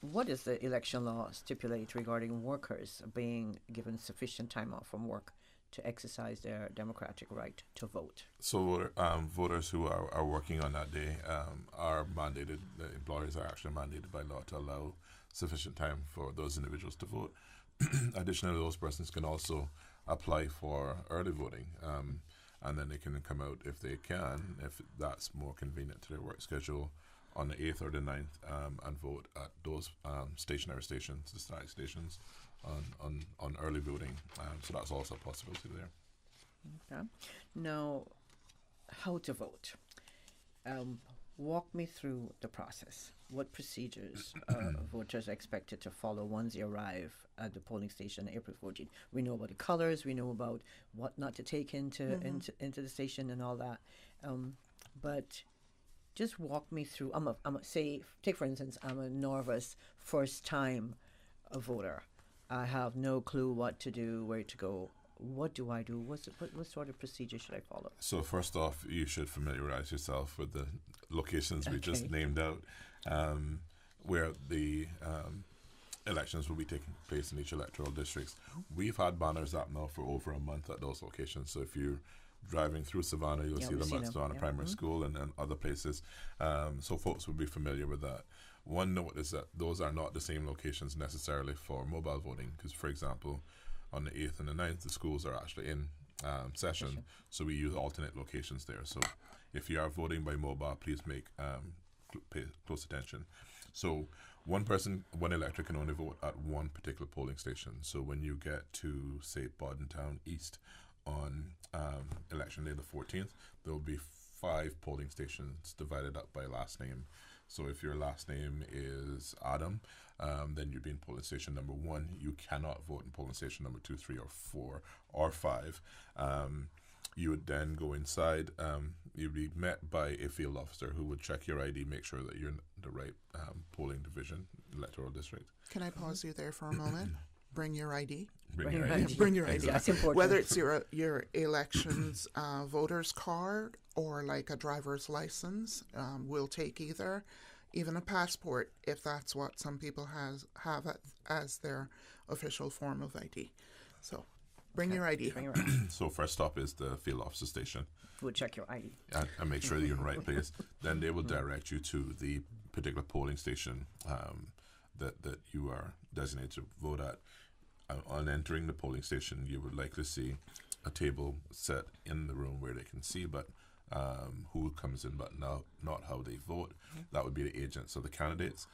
What does the election law stipulate regarding workers being given sufficient time off from work to exercise their democratic right to vote? So voters who are working on that day are mandated, the employers are actually mandated by law to allow sufficient time for those individuals to vote. Additionally, those persons can also apply for early voting, and then they can come out if they can, if that's more convenient to their work schedule, on the 8th or the 9th, and vote at those stationary stations, the static stations, on early voting. So that's also a possibility there. Okay. Now, how to vote? Walk me through the process. What procedures voters are expected to follow once they arrive at the polling station April 14th? We know about the colors, we know about what not to take into the station and all that. But just walk me through. Take for instance, I'm a nervous first-time voter. I have no clue what to do, where to go. What do I do? What sort of procedure should I follow? So first off, you should familiarize yourself with the locations we just named out, where the elections will be taking place in each electoral districts. We've had banners up now for over a month at those locations. So if you driving through Savannah, you'll see them at Savannah Primary Mm-hmm. School and other places. So folks will be familiar with that. One note is that those are not the same locations necessarily for mobile voting, because, for example, on the 8th and the 9th, the schools are actually in session, so we use alternate locations there. So if you are voting by mobile, please pay close attention. So one elector can only vote at one particular polling station. So when you get to, say, Bordentown East on election day the 14th, there will be 5 polling stations divided up by last name. So if your last name is Adam, then you'd be in polling station number 1. You cannot vote in polling station number 2, 3, or 4, or 5. You would then go inside. You'd be met by a field officer who would check your ID, make sure that you're in the right polling division, electoral district. Can I pause you there for a moment? Bring your ID. Bring your ID. Bring your ID. Exactly. That's important. Whether it's your elections voter's card or like a driver's license, we'll take either. Even a passport, if that's what some people have as their official form of ID. So bring your ID. Bring your ID. So first stop is the field officer station. We'll check your ID. And make sure that you're in the right place. Then they will direct you to the particular polling station that you are designated to vote at. On entering the polling station, you would likely see a table set in the room where they can see, but who comes in, but not how they vote. That would be the agents of the candidates.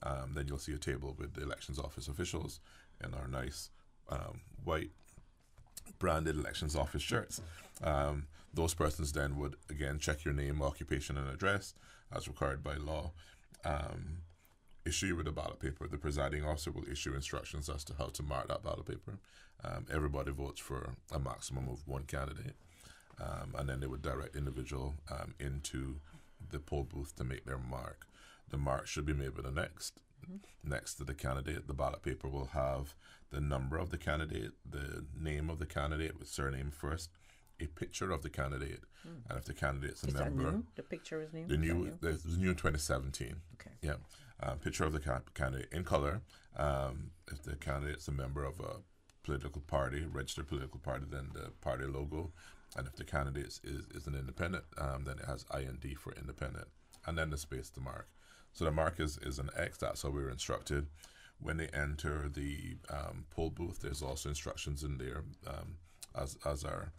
Then you'll see a table with the elections office officials in our nice white branded elections office shirts. Those persons then would again check your name, occupation, and address as required by law. Issue you with a ballot paper. The presiding officer will issue instructions as to how to mark that ballot paper. Everybody votes for a maximum of 1 candidate. And then they would direct individual into the poll booth to make their mark. The mark should be made with an X. Next to the candidate, the ballot paper will have the number of the candidate, the name of the candidate with surname first, a picture of the candidate, and if the candidate's a member. That new? The picture is new? The new in 2017. Okay. Yeah. Picture of the candidate in color. If the candidate's a member of a political party, registered political party, then the party logo. And if the candidate is an independent, then it has IND for independent. And then the space to mark. So the mark is an X. That's how we were instructed. When they enter the poll booth, there's also instructions in there as are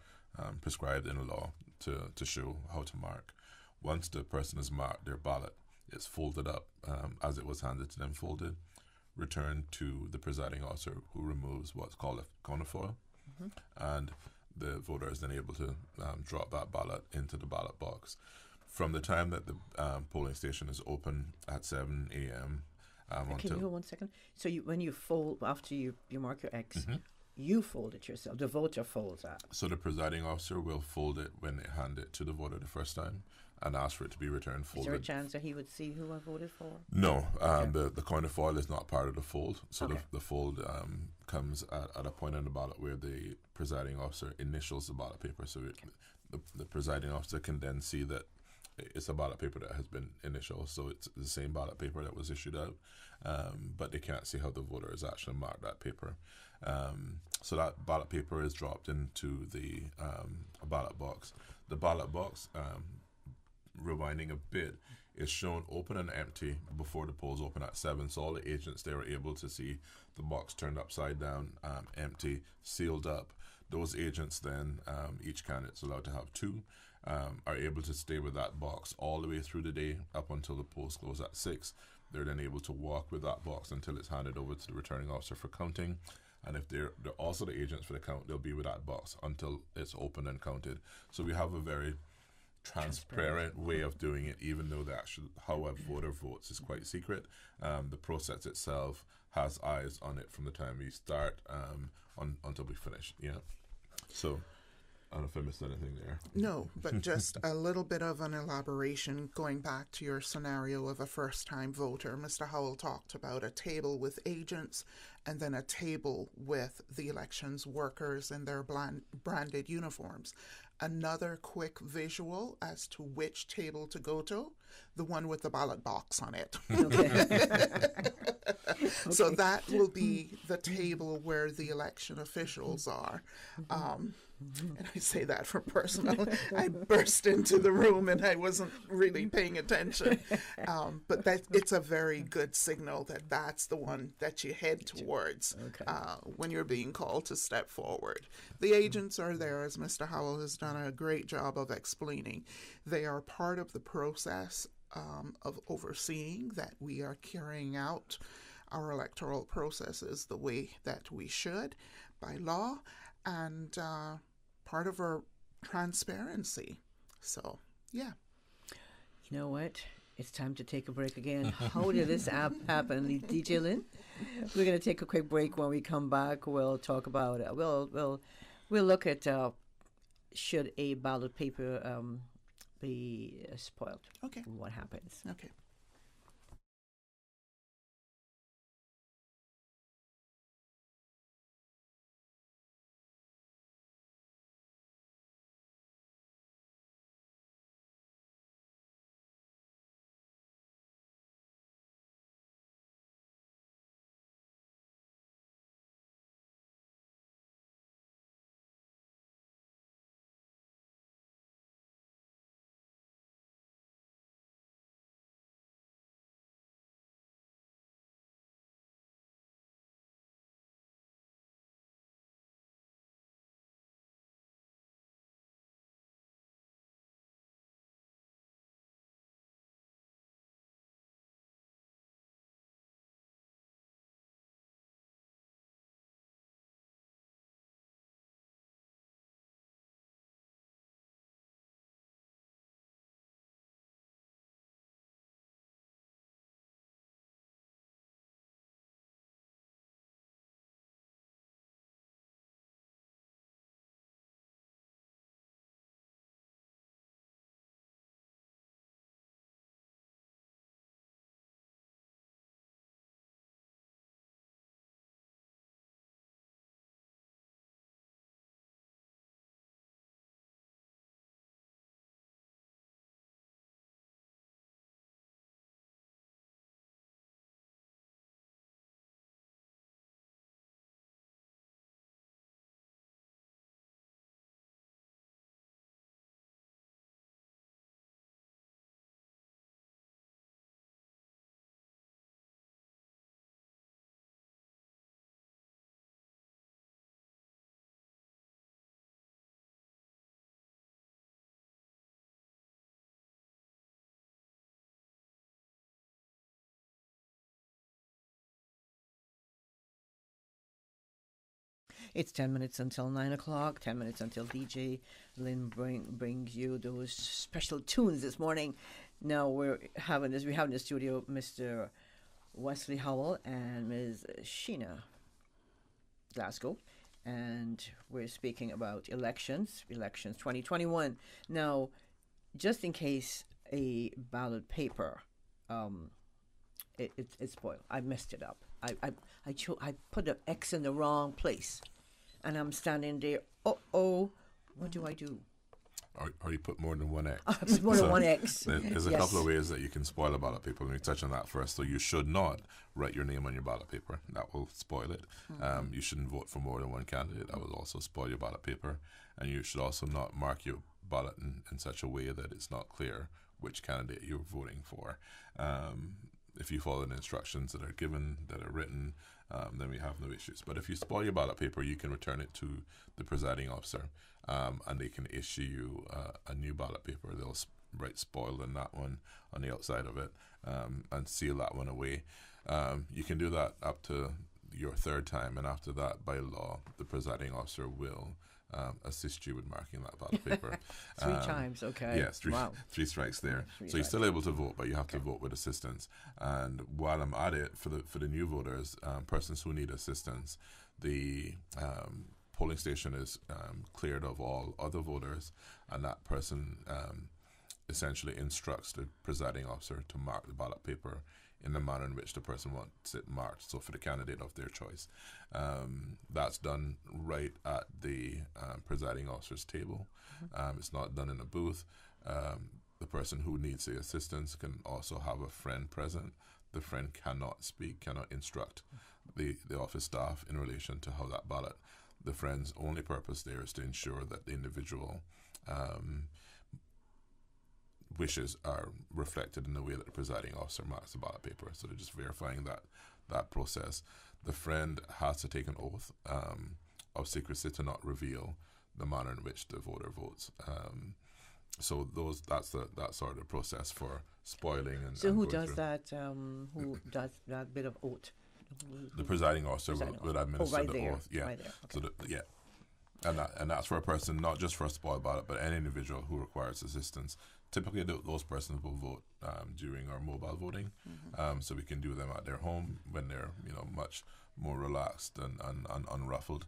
prescribed in the law to show how to mark. Once the person has marked their ballot, it's folded up as it was handed to them folded, returned to the presiding officer, who removes what's called a counterfoil, and the voter is then able to drop that ballot into the ballot box. From the time that the polling station is open at 7 a.m. Can you hold 1 second? So when you fold, after you mark your X, you fold it yourself. The voter folds that. So the presiding officer will fold it when they hand it to the voter the first time and ask for it to be returned folded. Is there a chance that he would see who I voted for? No, the counterfoil is not part of the fold. So the fold comes at a point on the ballot where the presiding officer initials the ballot paper. So the presiding officer can then see that it's a ballot paper that has been initialed. So it's the same ballot paper that was issued out, but they can't see how the voter has actually marked that paper. So that ballot paper is dropped into the ballot box. The ballot box, rewinding a bit, is shown open and empty before the polls open at 7. So all the agents there are able to see the box turned upside down, empty, sealed up. Those agents then, each candidate's allowed to have 2, are able to stay with that box all the way through the day up until the polls close at 6. They're then able to walk with that box until it's handed over to the returning officer for counting. And if they're also the agents for the count, they'll be with that box until it's open and counted. So we have a very transparent way of doing it, even though how a voter votes is quite secret. The process itself has eyes on it from the time we start until we finish. Yeah. So I don't know if I missed anything there. No, but just a little bit of an elaboration going back to your scenario of a first-time voter. Mr. Howell talked about a table with agents and then a table with the elections workers in their branded uniforms. Another quick visual as to which table to go to, the one with the ballot box on it. So that will be the table where the election officials are. And I say that for personal. I burst into the room and I wasn't really paying attention. But it's a very good signal that that's the one that you head towards when you're being called to step forward. The agents are there, as Mr. Howell has done a great job of explaining. They are part of the process of overseeing that we are carrying out our electoral processes the way that we should by law, and part of our transparency. So, yeah. You know what? It's time to take a break again. How did this app happen, DJ Lynn? We're going to take a quick break. When we come back, we'll talk about we'll look at should a ballot paper be spoiled? Okay. What happens? Okay. It's 10 minutes until 9 o'clock, 10 minutes until DJ Lynn brings you those special tunes this morning. Now we have in the studio Mr. Wesley Howell and Ms. Sheena Glasgow, and we're speaking about elections 2021. Now, just in case a ballot paper it's spoiled, I messed it up. I put an X in the wrong place, and I'm standing there. What do I do? Or you put more than one X. More than one X. There's a couple of ways that you can spoil a ballot paper. Let me touch on that first. So you should not write your name on your ballot paper. That will spoil it. Mm-hmm. You shouldn't vote for more than one candidate. That will also spoil your ballot paper. And you should also not mark your ballot in such a way that it's not clear which candidate you're voting for. If you follow the instructions that are given, that are written, then we have no issues. But if you spoil your ballot paper, you can return it to the presiding officer, and they can issue you a new ballot paper. They'll write spoiled on that one on the outside of it, and seal that one away. You can do that up to your third time, and after that, by law, the presiding officer will assist you with marking that ballot paper. Three times, okay. Yes, three strikes there. So you're still able to vote, but you have to vote with assistance. And while I'm at it, for the new voters, persons who need assistance, the polling station is cleared of all other voters, and that person essentially instructs the presiding officer to mark the ballot paper in the manner in which the person wants it marked, so for the candidate of their choice. That's done right at the presiding officer's table. It's not done in a booth. the person who needs the assistance can also have a friend present. The friend cannot speak, cannot instruct the office staff in relation to how that ballot. The friend's only purpose there is to ensure that the individual wishes are reflected in the way that the presiding officer marks the ballot paper. So they're just verifying that process. The friend has to take an oath of secrecy to not reveal the manner in which the voter votes. So that's sort of the process for spoiling and. So who does that? Who does that bit of oath? The presiding officer will administer the oath. Yeah. Right there. Okay. And that's for a person, not just for a spoiled ballot, but any individual who requires assistance. Typically, those persons will vote during our mobile voting, so we can do them at their home when they're much more relaxed and unruffled.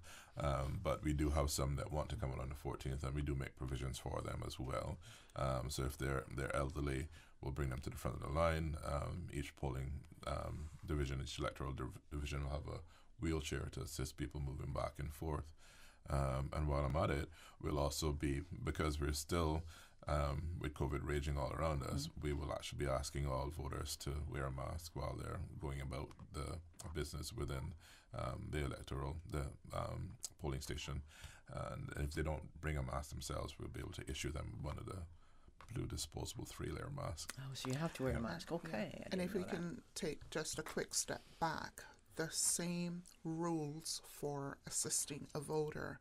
But we do have some that want to come out on the 14th, and we do make provisions for them as well. So if they're elderly, we'll bring them to the front of the line. Each polling division, each electoral division will have a wheelchair to assist people moving back and forth. And while I'm at it, we'll also be, because we're still with COVID raging all around us, we will actually be asking all voters to wear a mask while they're going about the business within the polling station. And if they don't bring a mask themselves, we'll be able to issue them one of the blue disposable 3-layer masks. Oh, so you have to wear a mask. Okay. Yeah. And if we can take just a quick step back, the same rules for assisting a voter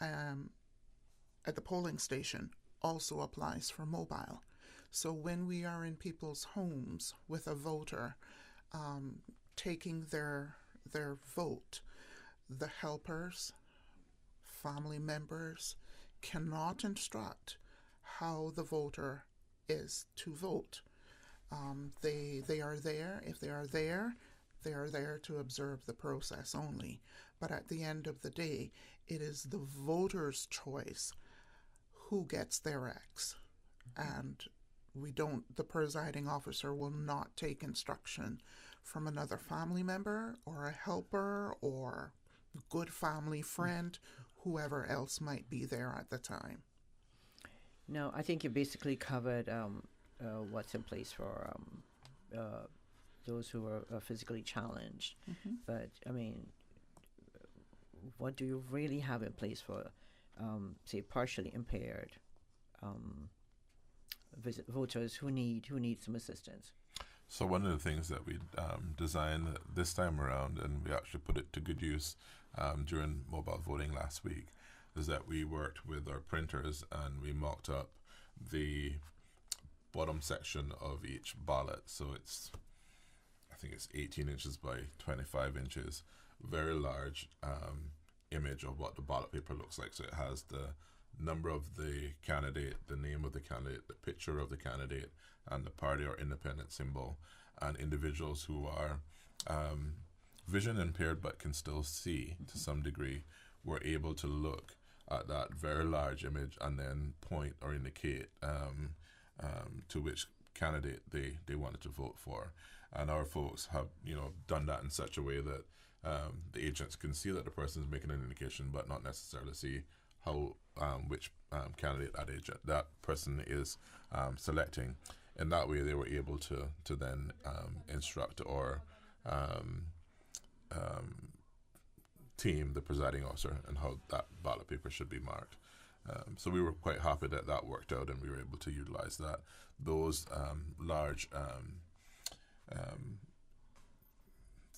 at the polling station also applies for mobile. So when we are in people's homes with a voter taking their vote, the helpers, family members cannot instruct how the voter is to vote. They are there. If they are there, they are there to observe the process only. But at the end of the day, it is the voter's choice who gets their X. And the presiding officer will not take instruction from another family member or a helper or good family friend, whoever else might be there at the time. Now, I think you basically covered what's in place for those who are physically challenged. But, I mean, what do you really have in place for, say, partially impaired voters who need some assistance? So one of the things that we designed this time around, and we actually put it to good use during mobile voting last week, is that we worked with our printers and we mocked up the bottom section of each ballot. So I think it's 18 inches by 25 inches, very large image of what the ballot paper looks like. So it has the number of the candidate, the name of the candidate, the picture of the candidate, and the party or independent symbol. And individuals who are vision impaired but can still see to some degree were able to look at that very large image and then point or indicate to which candidate they wanted to vote for. And our folks have done that in such a way that the agents can see that the person is making an indication, but not necessarily see how which candidate that person is selecting. In that way, they were able to then instruct or team the presiding officer and how that ballot paper should be marked. So we were quite happy that worked out, and we were able to utilize that. Those large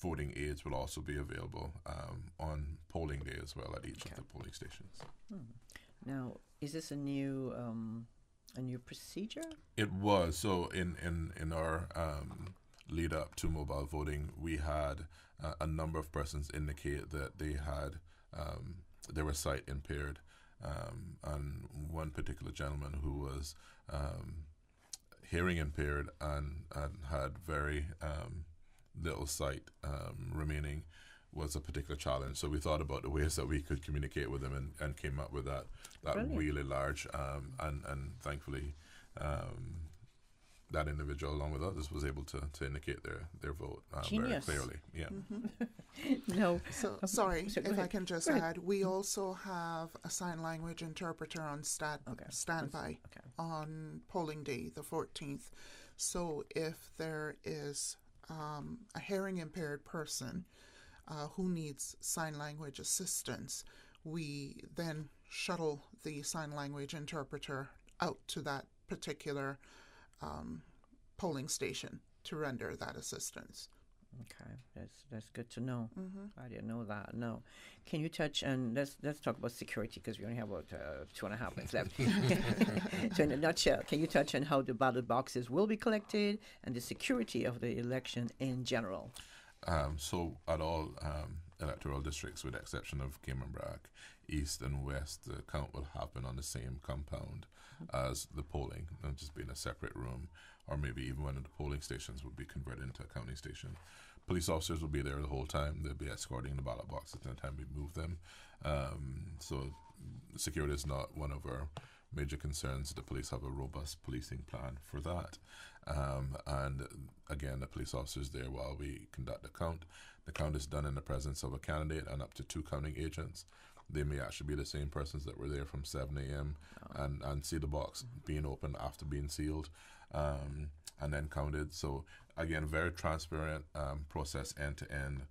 voting aids will also be available on polling day as well at each of the polling stations. Now, is this a new procedure? It was. So in our lead up to mobile voting, we had a number of persons indicate that they were sight impaired, and one particular gentleman who was hearing impaired and had very little sight remaining was a particular challenge. So we thought about the ways that we could communicate with them and came up with that really large and thankfully that individual, along with others, was able to indicate their vote very clearly. Yeah. No. So, sorry, if I can just add, we also have a sign language interpreter on standby on polling day, the 14th. So if there is a hearing impaired person who needs sign language assistance, we then shuttle the sign language interpreter out to that particular polling station to render that assistance. Okay, that's good to know. I didn't know that. No, can you touch and let's talk about security, because we only have about 2.5 minutes left. So in a nutshell, can you touch on how the ballot boxes will be collected and the security of the election in general? So at all electoral districts, with the exception of Cayman-Brac, East and West, the count will happen on the same compound as the polling, not just be in a separate room, or maybe even one of the polling stations would be converted into a counting station. Police officers will be there the whole time. They'll be escorting the ballot boxes the time we move them. So security is not one of our major concerns. The police have a robust policing plan for that. And again, the police officers there while we conduct the count. The count is done in the presence of a candidate and up to 2 counting agents. They may actually be the same persons that were there from 7 a.m. and see the box being opened after being sealed and then counted. So again, very transparent process end to end,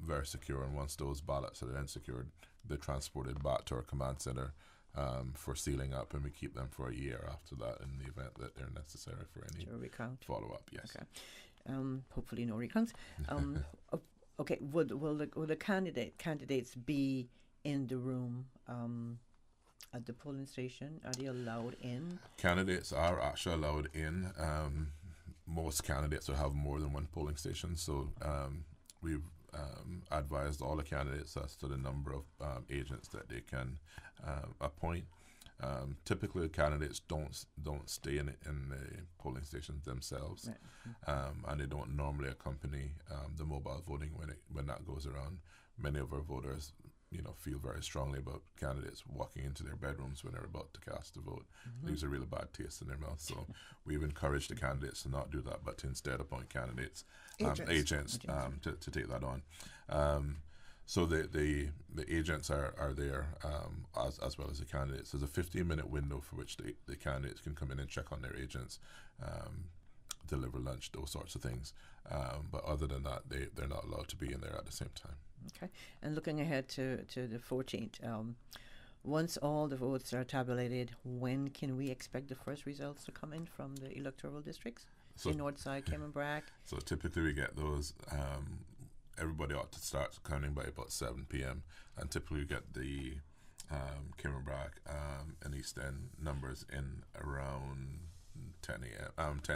very secure. And once those ballots are then secured, they're transported back to our command center for sealing up, and we keep them for a year after that in the event that they're necessary for any follow-up. Yes. Okay. Hopefully no recounts. Okay. Will the candidates be in the room at the polling station? Are they allowed in? Candidates are actually allowed in. Most candidates will have more than one polling station, so we've advised all the candidates as to the number of agents that they can appoint. Typically, candidates don't stay in the polling stations themselves, and they don't normally accompany the mobile voting when that goes around. Many of our voters, feel very strongly about candidates walking into their bedrooms when they're about to cast a vote. Leaves a really bad taste in their mouth. So we've encouraged the candidates to not do that, but to instead appoint candidates, agents to take that on. So the agents are there as well as the candidates. There's a 15-minute window for which the candidates can come in and check on their agents, deliver lunch, those sorts of things. But other than that, they're not allowed to be in there at the same time. Okay. And looking ahead to the 14th, once all the votes are tabulated, when can we expect the first results to come in from the electoral districts? So Northside, Cayman-Brac. So typically we get those. Everybody ought to start counting by about 7 p.m. and typically we get the Cayman-Brac and East End numbers in around 10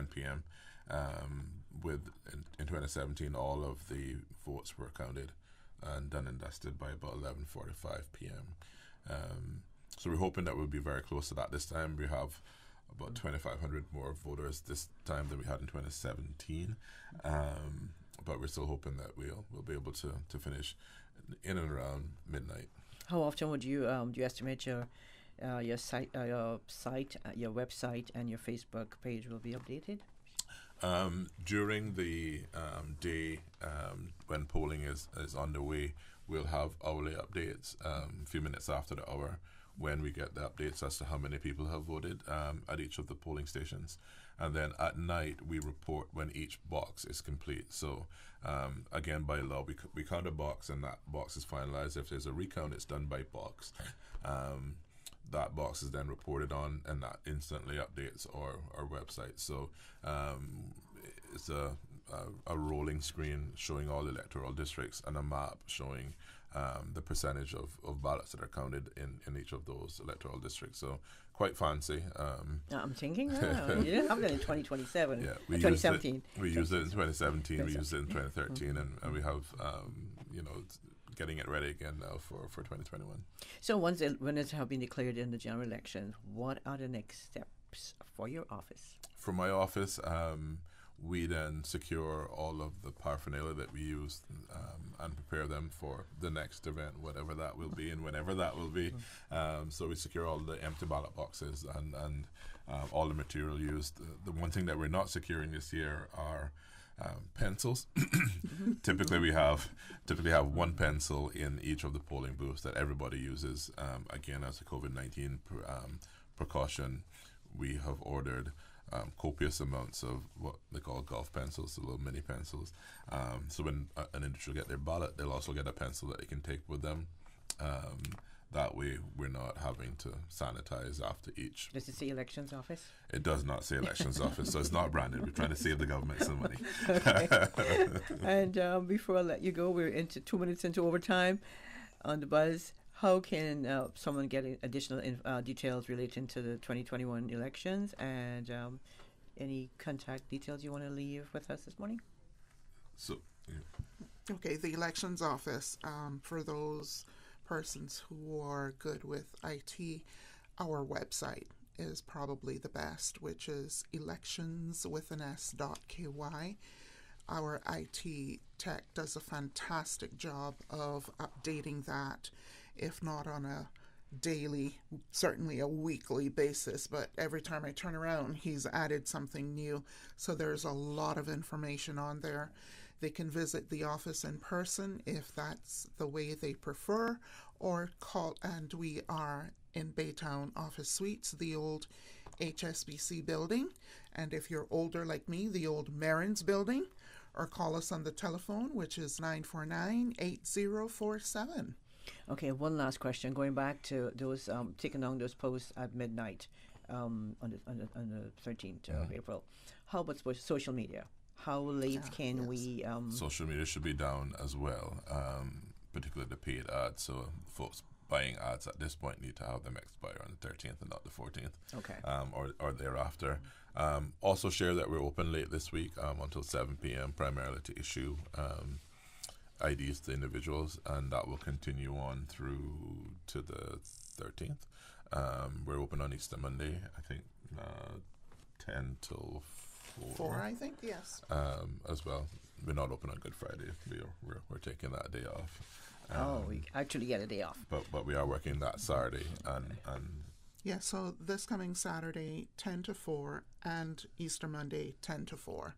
p.m. In 2017, all of the votes were counted and done and dusted by about 11:45 p.m. So we're hoping that we'll be very close to that this time. We have about 2,500 more voters this time than we had in 2017, but we're still hoping that we'll be able to finish in and around midnight. How often would you do you estimate your site, your website, and your Facebook page will be updated? During the day when polling is underway, we'll have hourly updates a few minutes after the hour when we get the updates as to how many people have voted at each of the polling stations. And then at night, we report when each box is complete. So again, by law, we count a box and that box is finalized. If there's a recount, it's done by box. That box is then reported on, and that instantly updates our website. So it's a rolling screen showing all electoral districts and a map showing the percentage of ballots that are counted in each of those electoral districts. So quite fancy. I'm thinking, you didn't have that in 2027. Yeah, 2017. We used it in 2017. We used it in 2013, and we have getting it ready again now for 2021. So when it has been declared in the general election, what are the next steps for your office? For my office, we then secure all of the paraphernalia that we use and prepare them for the next event, whatever that will be and whenever that will be. So we secure all the empty ballot boxes and all the material used. The one thing that we're not securing this year are pencils. Typically we have one pencil in each of the polling booths that everybody uses. Again, as a COVID-19 precaution, we have ordered copious amounts of what they call golf pencils, the little mini pencils. So when an individual get their ballot, they'll also get a pencil that they can take with them. That way, we're not having to sanitize after each. Does it say elections office? It does not say elections office, so it's not branded. We're trying to save the government some money. Okay. And before I let you go, we're into 2 minutes into overtime on the buzz. How can someone get additional details relating to the 2021 elections, and any contact details you want to leave with us this morning? So, yeah. Okay, the elections office, for those persons who are good with IT, our website is probably the best, which is elections.ky. Our IT tech does a fantastic job of updating that, if not on a daily, certainly a weekly basis, but every time I turn around, he's added something new. So there's a lot of information on there. They can visit the office in person if that's the way they prefer, or call, and we are in Baytown Office Suites, the old HSBC building, and if you're older like me, the old Marin's building, or call us on the telephone, which is 949-8047. Okay, one last question. Going back to those taking down those posts at midnight on the 13th of April. How about social media? How late can we? Social media should be down as well, particularly the paid ads. So folks buying ads at this point need to have them expire on the 13th and not the 14th. Okay. Or thereafter. Also share that we're open late this week until 7 p.m. primarily to issue IDs to individuals, and that will continue on through to the 13th. We're open on Easter Monday, I think 10 till 4, I think, yes. As well. We're not open on Good Friday. We're taking that day off. We actually get a day off. But we are working that Saturday and yeah, so this coming Saturday 10 to 4 and Easter Monday 10 to 4.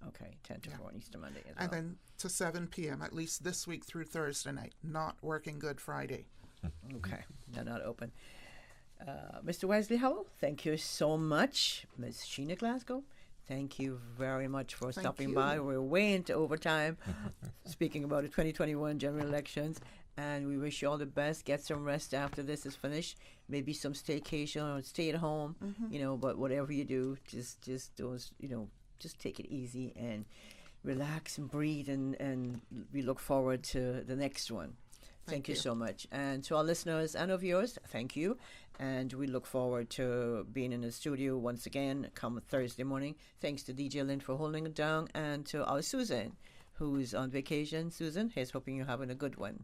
Okay, 10 to 4 on Easter Monday as and well. then to 7 p.m. at least this week through Thursday night. Not working Good Friday. Okay, they're not open. Mr. Wesley Howell, thank you so much. Ms. Sheena Glasgow, thank you very much for stopping by. We're way into overtime speaking about the 2021 general elections, and we wish you all the best. Get some rest after this is finished. Maybe some staycation or stay at home, but whatever you do, just those, just take it easy and relax and breathe, and we look forward to the next one. Thank you so much. And to our listeners and our viewers, thank you. And we look forward to being in the studio once again come Thursday morning. Thanks to DJ Lynn for holding it down, and to our Susan, who's on vacation. Susan, here's hoping you're having a good one.